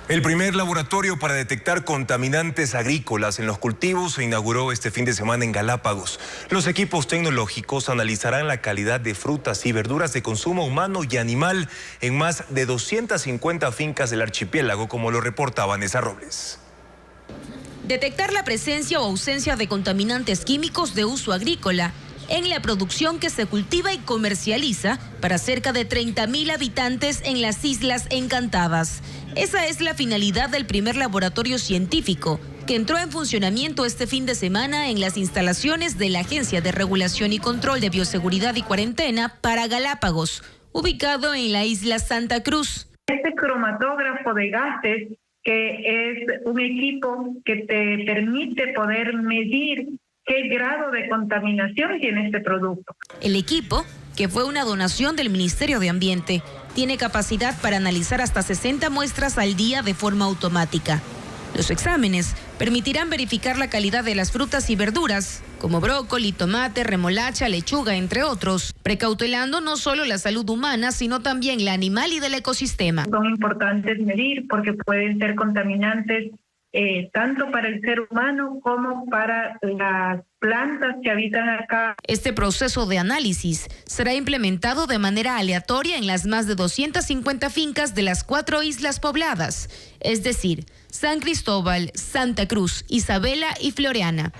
El primer laboratorio para detectar contaminantes agrícolas en los cultivos se inauguró este fin de semana en Galápagos. Los equipos tecnológicos analizarán la calidad de frutas y verduras de consumo humano y animal en más de 250 fincas del archipiélago, como lo reporta Vanessa Robles. Detectar la presencia o ausencia de contaminantes químicos de uso agrícola en la producción que se cultiva y comercializa para cerca de 30,000 habitantes en las Islas Encantadas. Esa es la finalidad del primer laboratorio científico, que entró en funcionamiento este fin de semana en las instalaciones de la Agencia de Regulación y Control de Bioseguridad y Cuarentena para Galápagos, ubicado en la isla Santa Cruz. Este cromatógrafo de gases, que es un equipo que te permite poder medir qué grado de contaminación tiene este producto. El equipo, que fue una donación del Ministerio de Ambiente, tiene capacidad para analizar hasta 60 muestras al día de forma automática. Los exámenes permitirán verificar la calidad de las frutas y verduras, como brócoli, tomate, remolacha, lechuga, entre otros, precautelando no solo la salud humana, sino también la animal y del ecosistema. Son importantes medir porque pueden ser contaminantes tanto para el ser humano como para las plantas que habitan acá. Este proceso de análisis será implementado de manera aleatoria en las más de 250 fincas de las 4 islas pobladas, es decir, San Cristóbal, Santa Cruz, Isabela y Floreana.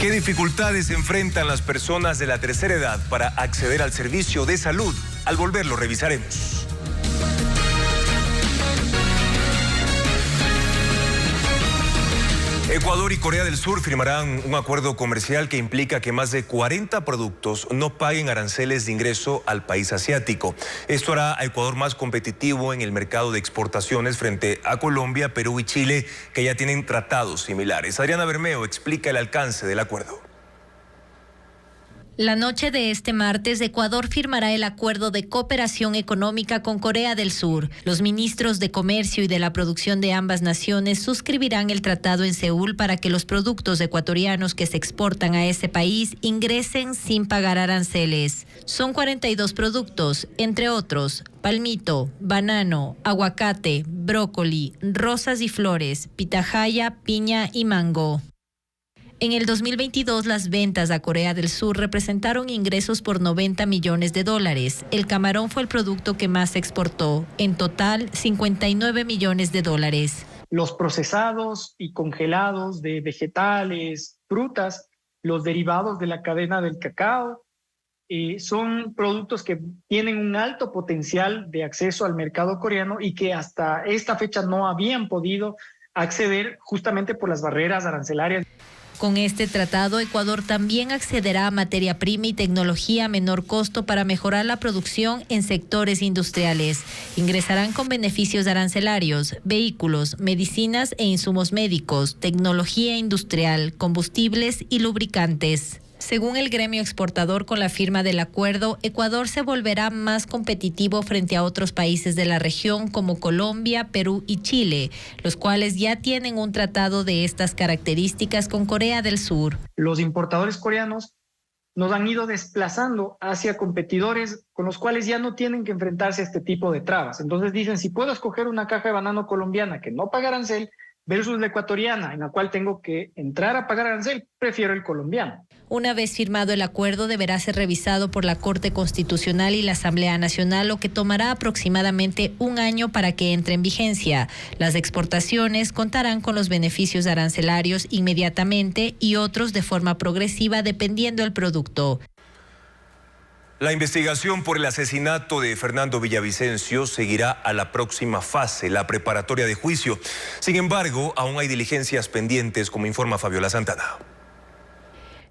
¿Qué dificultades enfrentan las personas de la tercera edad para acceder al servicio de salud? Al volver lo revisaremos. Ecuador y Corea del Sur firmarán un acuerdo comercial que implica que más de 40 productos no paguen aranceles de ingreso al país asiático. Esto hará a Ecuador más competitivo en el mercado de exportaciones frente a Colombia, Perú y Chile, que ya tienen tratados similares. Adriana Bermeo explica el alcance del acuerdo. La noche de este martes, Ecuador firmará el acuerdo de cooperación económica con Corea del Sur. Los ministros de Comercio y de la Producción de ambas naciones suscribirán el tratado en Seúl para que los productos ecuatorianos que se exportan a ese país ingresen sin pagar aranceles. Son 42 productos, entre otros, palmito, banano, aguacate, brócoli, rosas y flores, pitahaya, piña y mango. En el 2022, las ventas a Corea del Sur representaron ingresos por $90 millones. El camarón fue el producto que más se exportó, en total $59 millones. Los procesados y congelados de vegetales, frutas, los derivados de la cadena del cacao, son productos que tienen un alto potencial de acceso al mercado coreano y que hasta esta fecha no habían podido acceder justamente por las barreras arancelarias. Con este tratado, Ecuador también accederá a materia prima y tecnología a menor costo para mejorar la producción en sectores industriales. Ingresarán con beneficios arancelarios, vehículos, medicinas e insumos médicos, tecnología industrial, combustibles y lubricantes. Según el gremio exportador, con la firma del acuerdo, Ecuador se volverá más competitivo frente a otros países de la región como Colombia, Perú y Chile, los cuales ya tienen un tratado de estas características con Corea del Sur. Los importadores coreanos nos han ido desplazando hacia competidores con los cuales ya no tienen que enfrentarse a este tipo de trabas. Entonces dicen, si puedo escoger una caja de banano colombiana que no paga arancel versus la ecuatoriana, en la cual tengo que entrar a pagar arancel, prefiero el colombiano. Una vez firmado el acuerdo, deberá ser revisado por la Corte Constitucional y la Asamblea Nacional, lo que tomará aproximadamente un año para que entre en vigencia. Las exportaciones contarán con los beneficios arancelarios inmediatamente y otros de forma progresiva dependiendo del producto. La investigación por el asesinato de Fernando Villavicencio seguirá a la próxima fase, la preparatoria de juicio. Sin embargo, aún hay diligencias pendientes, como informa Fabiola Santana.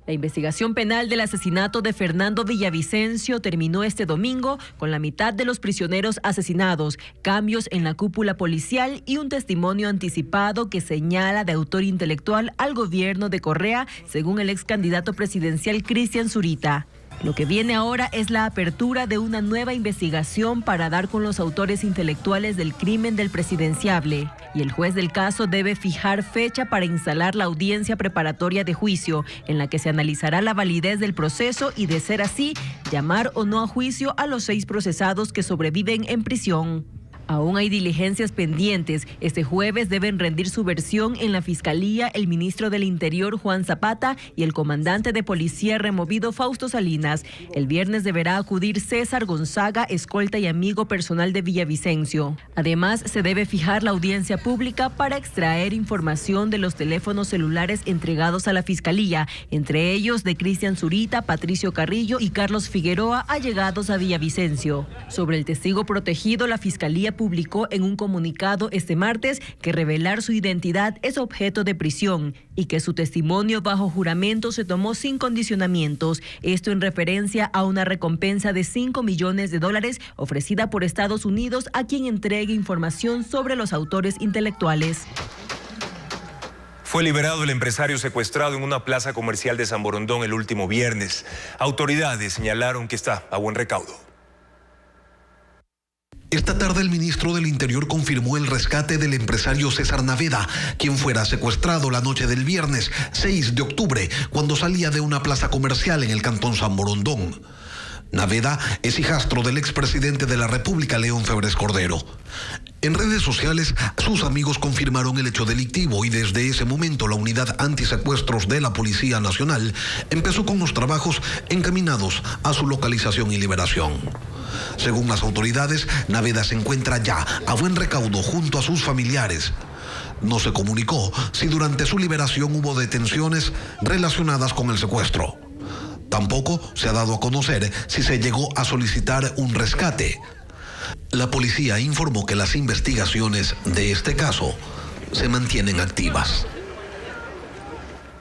La investigación penal del asesinato de Fernando Villavicencio terminó este domingo con la mitad de los prisioneros asesinados, cambios en la cúpula policial y un testimonio anticipado que señala de autor intelectual al gobierno de Correa, según el ex candidato presidencial Cristian Zurita. Lo que viene ahora es la apertura de una nueva investigación para dar con los autores intelectuales del crimen del presidenciable. Y el juez del caso debe fijar fecha para instalar la audiencia preparatoria de juicio, en la que se analizará la validez del proceso y, de ser así, llamar o no a juicio a los 6 procesados que sobreviven en prisión. Aún hay diligencias pendientes. Este jueves deben rendir su versión en la Fiscalía el ministro del Interior, Juan Zapata, y el comandante de policía removido, Fausto Salinas. El viernes deberá acudir César Gonzaga, escolta y amigo personal de Villavicencio. Además, se debe fijar la audiencia pública para extraer información de los teléfonos celulares entregados a la Fiscalía, entre ellos de Cristian Zurita, Patricio Carrillo y Carlos Figueroa, allegados a Villavicencio. Sobre el testigo protegido, la Fiscalía publicó en un comunicado este martes que revelar su identidad es objeto de prisión y que su testimonio bajo juramento se tomó sin condicionamientos. Esto en referencia a una recompensa de $5 millones ofrecida por Estados Unidos a quien entregue información sobre los autores intelectuales. Fue liberado el empresario secuestrado en una plaza comercial de San Borondón el último viernes. Autoridades señalaron que está a buen recaudo. Esta tarde el ministro del Interior confirmó el rescate del empresario César Naveda, quien fuera secuestrado la noche del viernes 6 de octubre, cuando salía de una plaza comercial en el cantón San Borondón. Naveda es hijastro del expresidente de la República, León Febres Cordero. En redes sociales, sus amigos confirmaron el hecho delictivo y desde ese momento la unidad antisecuestros de la Policía Nacional empezó con los trabajos encaminados a su localización y liberación. Según las autoridades, Naveda se encuentra ya a buen recaudo junto a sus familiares. No se comunicó si durante su liberación hubo detenciones relacionadas con el secuestro. Tampoco se ha dado a conocer si se llegó a solicitar un rescate. La policía informó que las investigaciones de este caso se mantienen activas.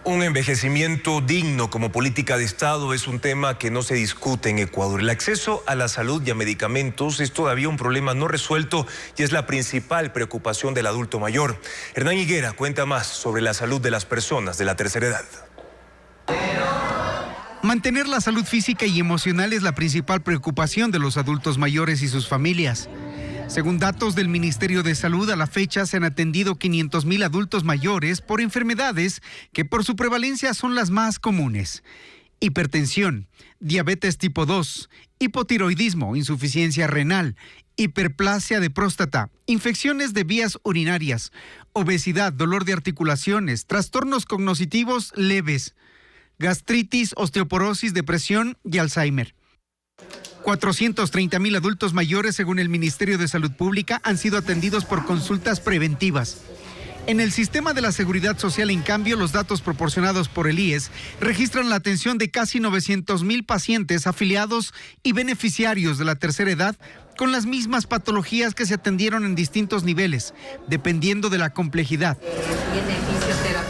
Un envejecimiento digno como política de Estado es un tema que no se discute en Ecuador. El acceso a la salud y a medicamentos es todavía un problema no resuelto y es la principal preocupación del adulto mayor. Hernán Higuera cuenta más sobre la salud de las personas de la tercera edad. Mantener la salud física y emocional es la principal preocupación de los adultos mayores y sus familias. Según datos del Ministerio de Salud, a la fecha se han atendido 500,000 adultos mayores por enfermedades que por su prevalencia son las más comunes: hipertensión, diabetes tipo 2, hipotiroidismo, insuficiencia renal, hiperplasia de próstata, infecciones de vías urinarias, obesidad, dolor de articulaciones, trastornos cognitivos leves, gastritis, osteoporosis, depresión y Alzheimer. 430,000 adultos mayores, según el Ministerio de Salud Pública, han sido atendidos por consultas preventivas. En el sistema de la Seguridad Social, en cambio, los datos proporcionados por el IES registran la atención de casi 900,000 pacientes afiliados y beneficiarios de la tercera edad con las mismas patologías que se atendieron en distintos niveles, dependiendo de la complejidad.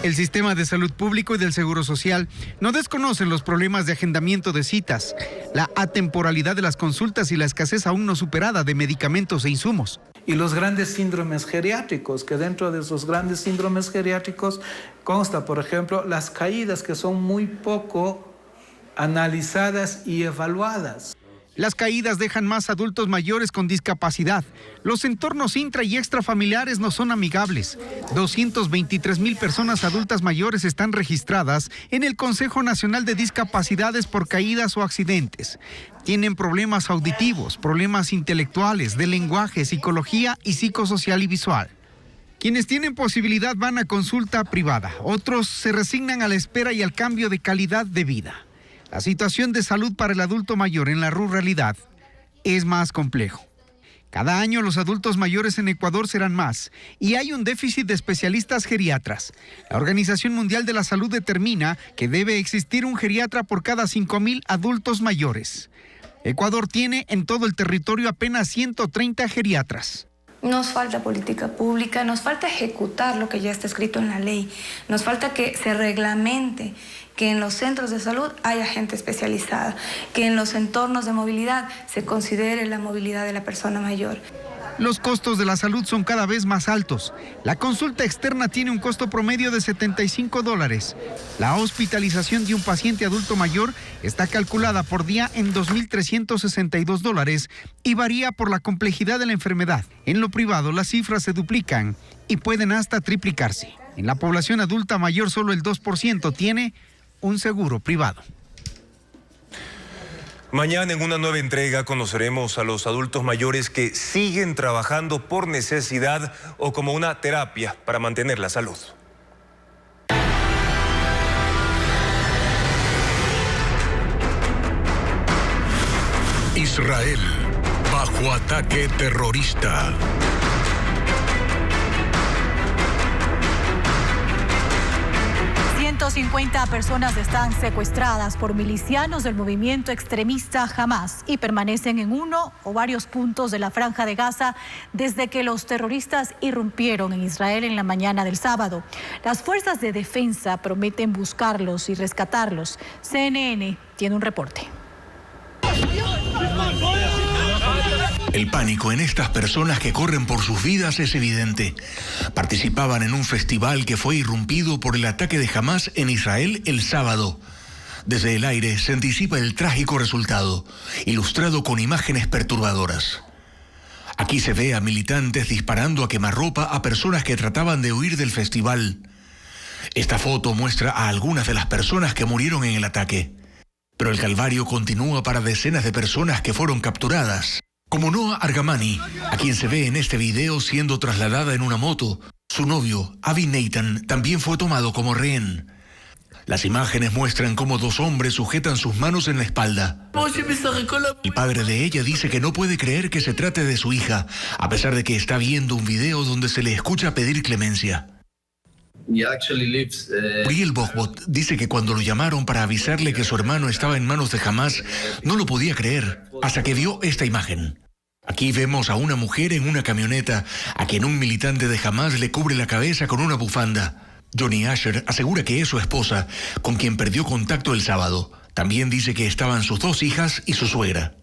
El sistema de salud público y del Seguro Social no desconocen los problemas de agendamiento de citas, la atemporalidad de las consultas y la escasez aún no superada de medicamentos e insumos. Y los grandes síndromes geriátricos, que dentro de esos grandes síndromes geriátricos consta, por ejemplo, las caídas, que son muy poco analizadas y evaluadas. Las caídas dejan más adultos mayores con discapacidad. Los entornos intra y extrafamiliares no son amigables. 223,000 personas adultas mayores están registradas en el Consejo Nacional de Discapacidades por caídas o accidentes. Tienen problemas auditivos, problemas intelectuales, de lenguaje, psicología y psicosocial y visual. Quienes tienen posibilidad van a consulta privada. Otros se resignan a la espera y al cambio de calidad de vida. La situación de salud para el adulto mayor en la ruralidad es más complejo. Cada año los adultos mayores en Ecuador serán más y hay un déficit de especialistas geriatras. La Organización Mundial de la Salud determina que debe existir un geriatra por cada 5,000 adultos mayores. Ecuador tiene en todo el territorio apenas 130 geriatras. Nos falta política pública, nos falta ejecutar lo que ya está escrito en la ley, nos falta que se reglamente que en los centros de salud haya gente especializada, que en los entornos de movilidad se considere la movilidad de la persona mayor. Los costos de la salud son cada vez más altos. La consulta externa tiene un costo promedio de $75. La hospitalización de un paciente adulto mayor está calculada por día en $2,362 y varía por la complejidad de la enfermedad. En lo privado las cifras se duplican y pueden hasta triplicarse. En la población adulta mayor solo el 2% tiene un seguro privado. Mañana en una nueva entrega conoceremos a los adultos mayores que siguen trabajando por necesidad o como una terapia para mantener la salud. Israel bajo ataque terrorista. ...150 personas están secuestradas por milicianos del movimiento extremista Hamas y permanecen en uno o varios puntos de la Franja de Gaza desde que los terroristas irrumpieron en Israel en la mañana del sábado. Las fuerzas de defensa prometen buscarlos y rescatarlos. CNN tiene un reporte. El pánico en estas personas que corren por sus vidas es evidente. Participaban en un festival que fue irrumpido por el ataque de Hamas en Israel el sábado. Desde el aire se anticipa el trágico resultado, ilustrado con imágenes perturbadoras. Aquí se ve a militantes disparando a quemarropa a personas que trataban de huir del festival. Esta foto muestra a algunas de las personas que murieron en el ataque. Pero el calvario continúa para decenas de personas que fueron capturadas, como Noah Argamani, a quien se ve en este video siendo trasladada en una moto. Su novio, Avi Nathan, también fue tomado como rehén. Las imágenes muestran cómo dos hombres sujetan sus manos en la espalda. El padre de ella dice que no puede creer que se trate de su hija, a pesar de que está viendo un video donde se le escucha pedir clemencia. Uriel Bogbot dice que cuando lo llamaron para avisarle que su hermano estaba en manos de Hamas, no lo podía creer, hasta que vio esta imagen. Aquí vemos a una mujer en una camioneta, a quien un militante de Hamas le cubre la cabeza con una bufanda. Johnny Asher asegura que es su esposa, con quien perdió contacto el sábado. También dice que estaban sus dos hijas y su suegra.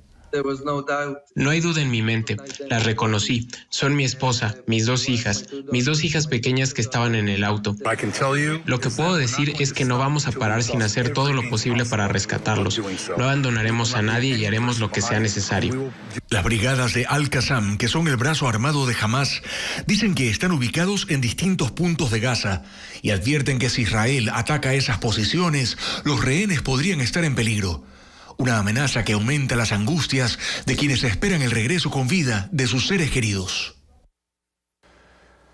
No hay duda en mi mente. Las reconocí. Son mi esposa, mis dos hijas pequeñas que estaban en el auto. Lo que puedo decir es que no vamos a parar sin hacer todo lo posible para rescatarlos. No abandonaremos a nadie y haremos lo que sea necesario. Las brigadas de Al-Qassam, que son el brazo armado de Hamas, dicen que están ubicados en distintos puntos de Gaza y advierten que si Israel ataca esas posiciones, los rehenes podrían estar en peligro. Una amenaza que aumenta las angustias de quienes esperan el regreso con vida de sus seres queridos.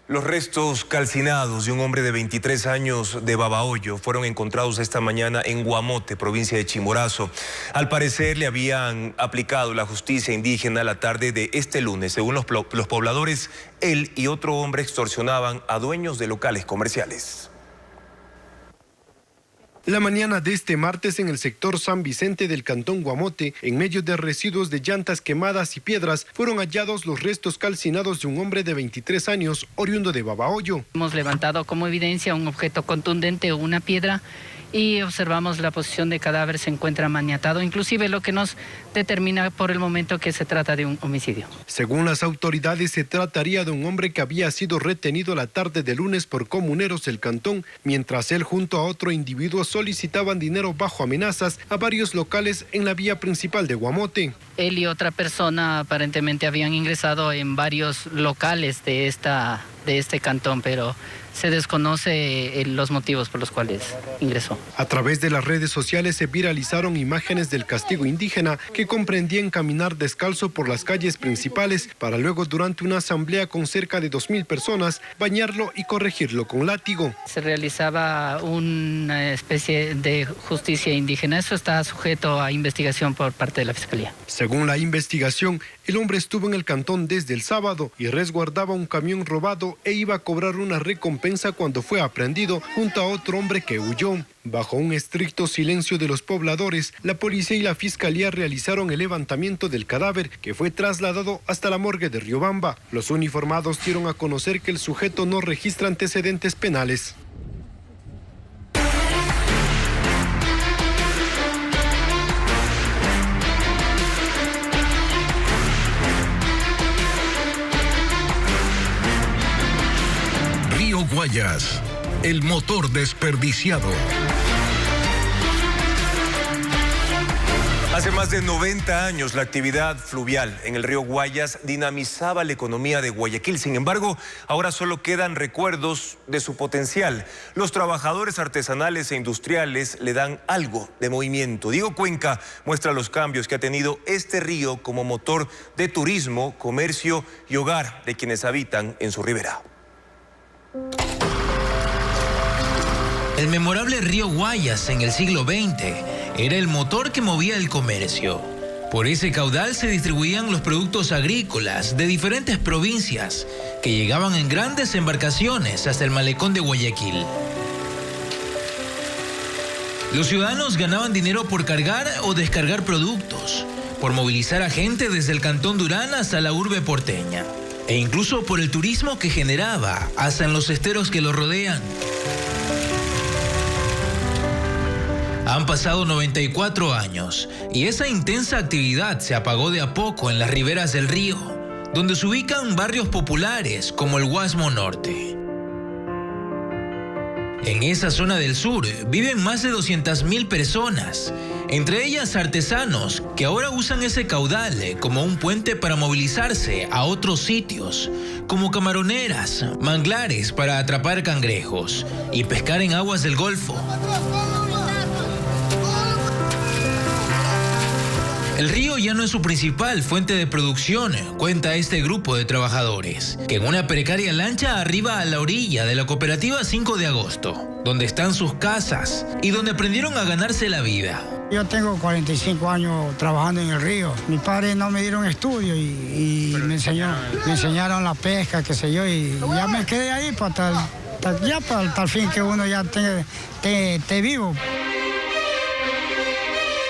Los restos calcinados de un hombre de 23 años de Babahoyo fueron encontrados esta mañana en Guamote, provincia de Chimborazo. Al parecer le habían aplicado la justicia indígena la tarde de este lunes. Según los pobladores, él y otro hombre extorsionaban a dueños de locales comerciales. La mañana de este martes en el sector San Vicente del cantón Guamote, en medio de residuos de llantas quemadas y piedras, fueron hallados los restos calcinados de un hombre de 23 años, oriundo de Babahoyo. Hemos levantado como evidencia un objeto contundente o una piedra y observamos la posición de cadáver, se encuentra maniatado, inclusive lo que nos determina por el momento que se trata de un homicidio. Según las autoridades, se trataría de un hombre que había sido retenido la tarde de lunes por comuneros del cantón, mientras él junto a otro individuo solicitaban dinero bajo amenazas a varios locales en la vía principal de Guamote. Él y otra persona aparentemente habían ingresado en varios locales de este cantón, pero se desconoce los motivos por los cuales ingresó. A través de las redes sociales se viralizaron imágenes del castigo indígena que comprendían caminar descalzo por las calles principales para luego durante una asamblea con cerca de 2.000 personas bañarlo y corregirlo con látigo. Se realizaba una especie de justicia indígena. Eso está sujeto a investigación por parte de la Fiscalía. Según la investigación, el hombre estuvo en el cantón desde el sábado y resguardaba un camión robado e iba a cobrar una recompensa cuando fue aprehendido junto a otro hombre que huyó. Bajo un estricto silencio de los pobladores, la policía y la fiscalía realizaron el levantamiento del cadáver, que fue trasladado hasta la morgue de Riobamba. Los uniformados dieron a conocer que el sujeto no registra antecedentes penales. Río Guayas, el motor desperdiciado. Hace más de 90 años la actividad fluvial en el río Guayas dinamizaba la economía de Guayaquil. Sin embargo, ahora solo quedan recuerdos de su potencial. Los trabajadores artesanales e industriales le dan algo de movimiento. Diego Cuenca muestra los cambios que ha tenido este río como motor de turismo, comercio y hogar de quienes habitan en su ribera. El memorable río Guayas en el siglo XX era el motor que movía el comercio. Por ese caudal se distribuían los productos agrícolas de diferentes provincias que llegaban en grandes embarcaciones hasta el malecón de Guayaquil. Los ciudadanos ganaban dinero por cargar o descargar productos, por movilizar a gente desde el cantón Durán hasta la urbe porteña, e incluso por el turismo que generaba hasta en los esteros que lo rodean. Han pasado 94 años y esa intensa actividad se apagó de a poco en las riberas del río, donde se ubican barrios populares como el Guasmo Norte. En esa zona del sur viven más de 200.000 personas, entre ellas artesanos que ahora usan ese caudal como un puente para movilizarse a otros sitios, como camaroneras, manglares para atrapar cangrejos y pescar en aguas del Golfo. El río ya no es su principal fuente de producción, cuenta este grupo de trabajadores, que en una precaria lancha arriba a la orilla de la cooperativa 5 de agosto, donde están sus casas y donde aprendieron a ganarse la vida. Yo tengo 45 años trabajando en el río. Mis padres no me dieron estudio y me enseñaron la pesca, qué sé yo, y ya me quedé ahí hasta el fin que uno ya esté vivo.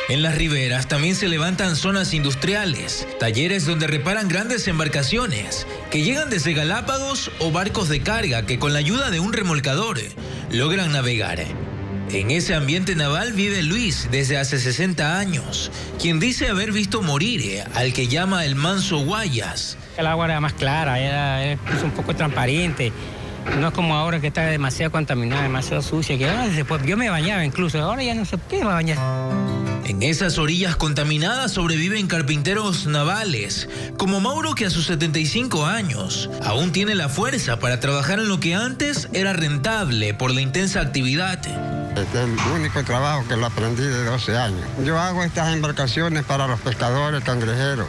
En las riberas también se levantan zonas industriales, talleres donde reparan grandes embarcaciones que llegan desde Galápagos o barcos de carga que con la ayuda de un remolcador logran navegar. En ese ambiente naval vive Luis desde hace 60 años, quien dice haber visto morir al que llama el manso Guayas. El agua era más clara, era un poco transparente. No es como ahora que está demasiado contaminada, demasiado sucia, que después yo me bañaba incluso, ahora ya no sé qué me va a bañar. En esas orillas contaminadas sobreviven carpinteros navales, como Mauro, que a sus 75 años aún tiene la fuerza para trabajar en lo que antes era rentable por la intensa actividad. Este es el único trabajo que lo aprendí de 12 años. Yo hago estas embarcaciones para los pescadores cangrejeros.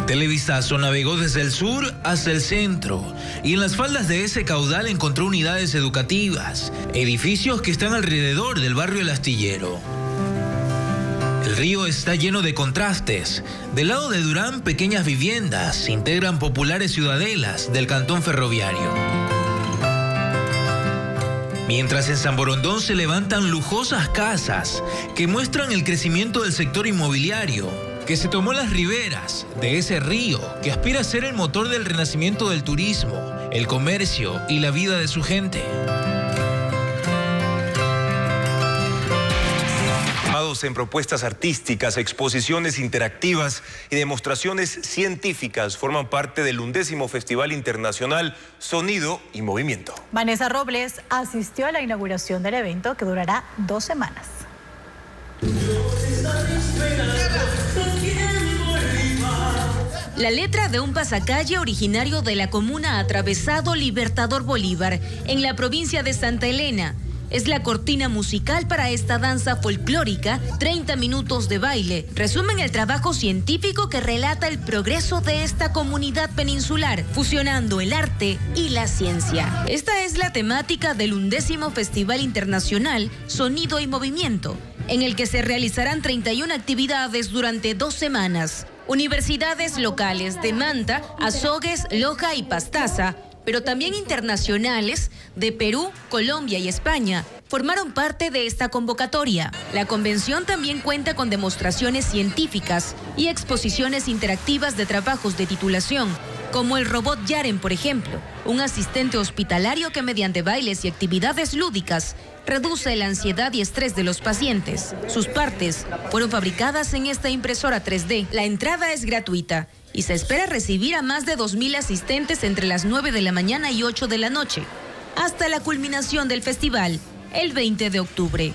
Televisazo navegó desde el sur hasta el centro y en las faldas de ese caudal encontró unidades educativas, edificios que están alrededor del barrio El Astillero. El río está lleno de contrastes. Del lado de Durán, pequeñas viviendas integran populares ciudadelas del cantón ferroviario. Mientras en San Borondón se levantan lujosas casas que muestran el crecimiento del sector inmobiliario, que se tomó las riberas de ese río que aspira a ser el motor del renacimiento del turismo, el comercio y la vida de su gente. En propuestas artísticas, exposiciones interactivas y demostraciones científicas forman parte del 11º Festival Internacional Sonido y Movimiento. Vanessa Robles asistió a la inauguración del evento que durará 2 semanas. La letra de un pasacalle originario de la comuna Atravesado Libertador Bolívar, en la provincia de Santa Elena, es la cortina musical para esta danza folclórica. 30 minutos de baile resumen el trabajo científico que relata el progreso de esta comunidad peninsular, fusionando el arte y la ciencia. Esta es la temática del 11º Festival Internacional Sonido y Movimiento, en el que se realizarán 31 actividades durante 2 semanas. Universidades locales de Manta, Azogues, Loja y Pastaza, pero también internacionales de Perú, Colombia y España, formaron parte de esta convocatoria. La convención también cuenta con demostraciones científicas y exposiciones interactivas de trabajos de titulación, como el robot Yaren, por ejemplo, un asistente hospitalario que mediante bailes y actividades lúdicas reduce la ansiedad y estrés de los pacientes. Sus partes fueron fabricadas en esta impresora 3D. La entrada es gratuita y se espera recibir a más de 2.000 asistentes entre las 9 de la mañana y 8 de la noche, hasta la culminación del festival, el 20 de octubre.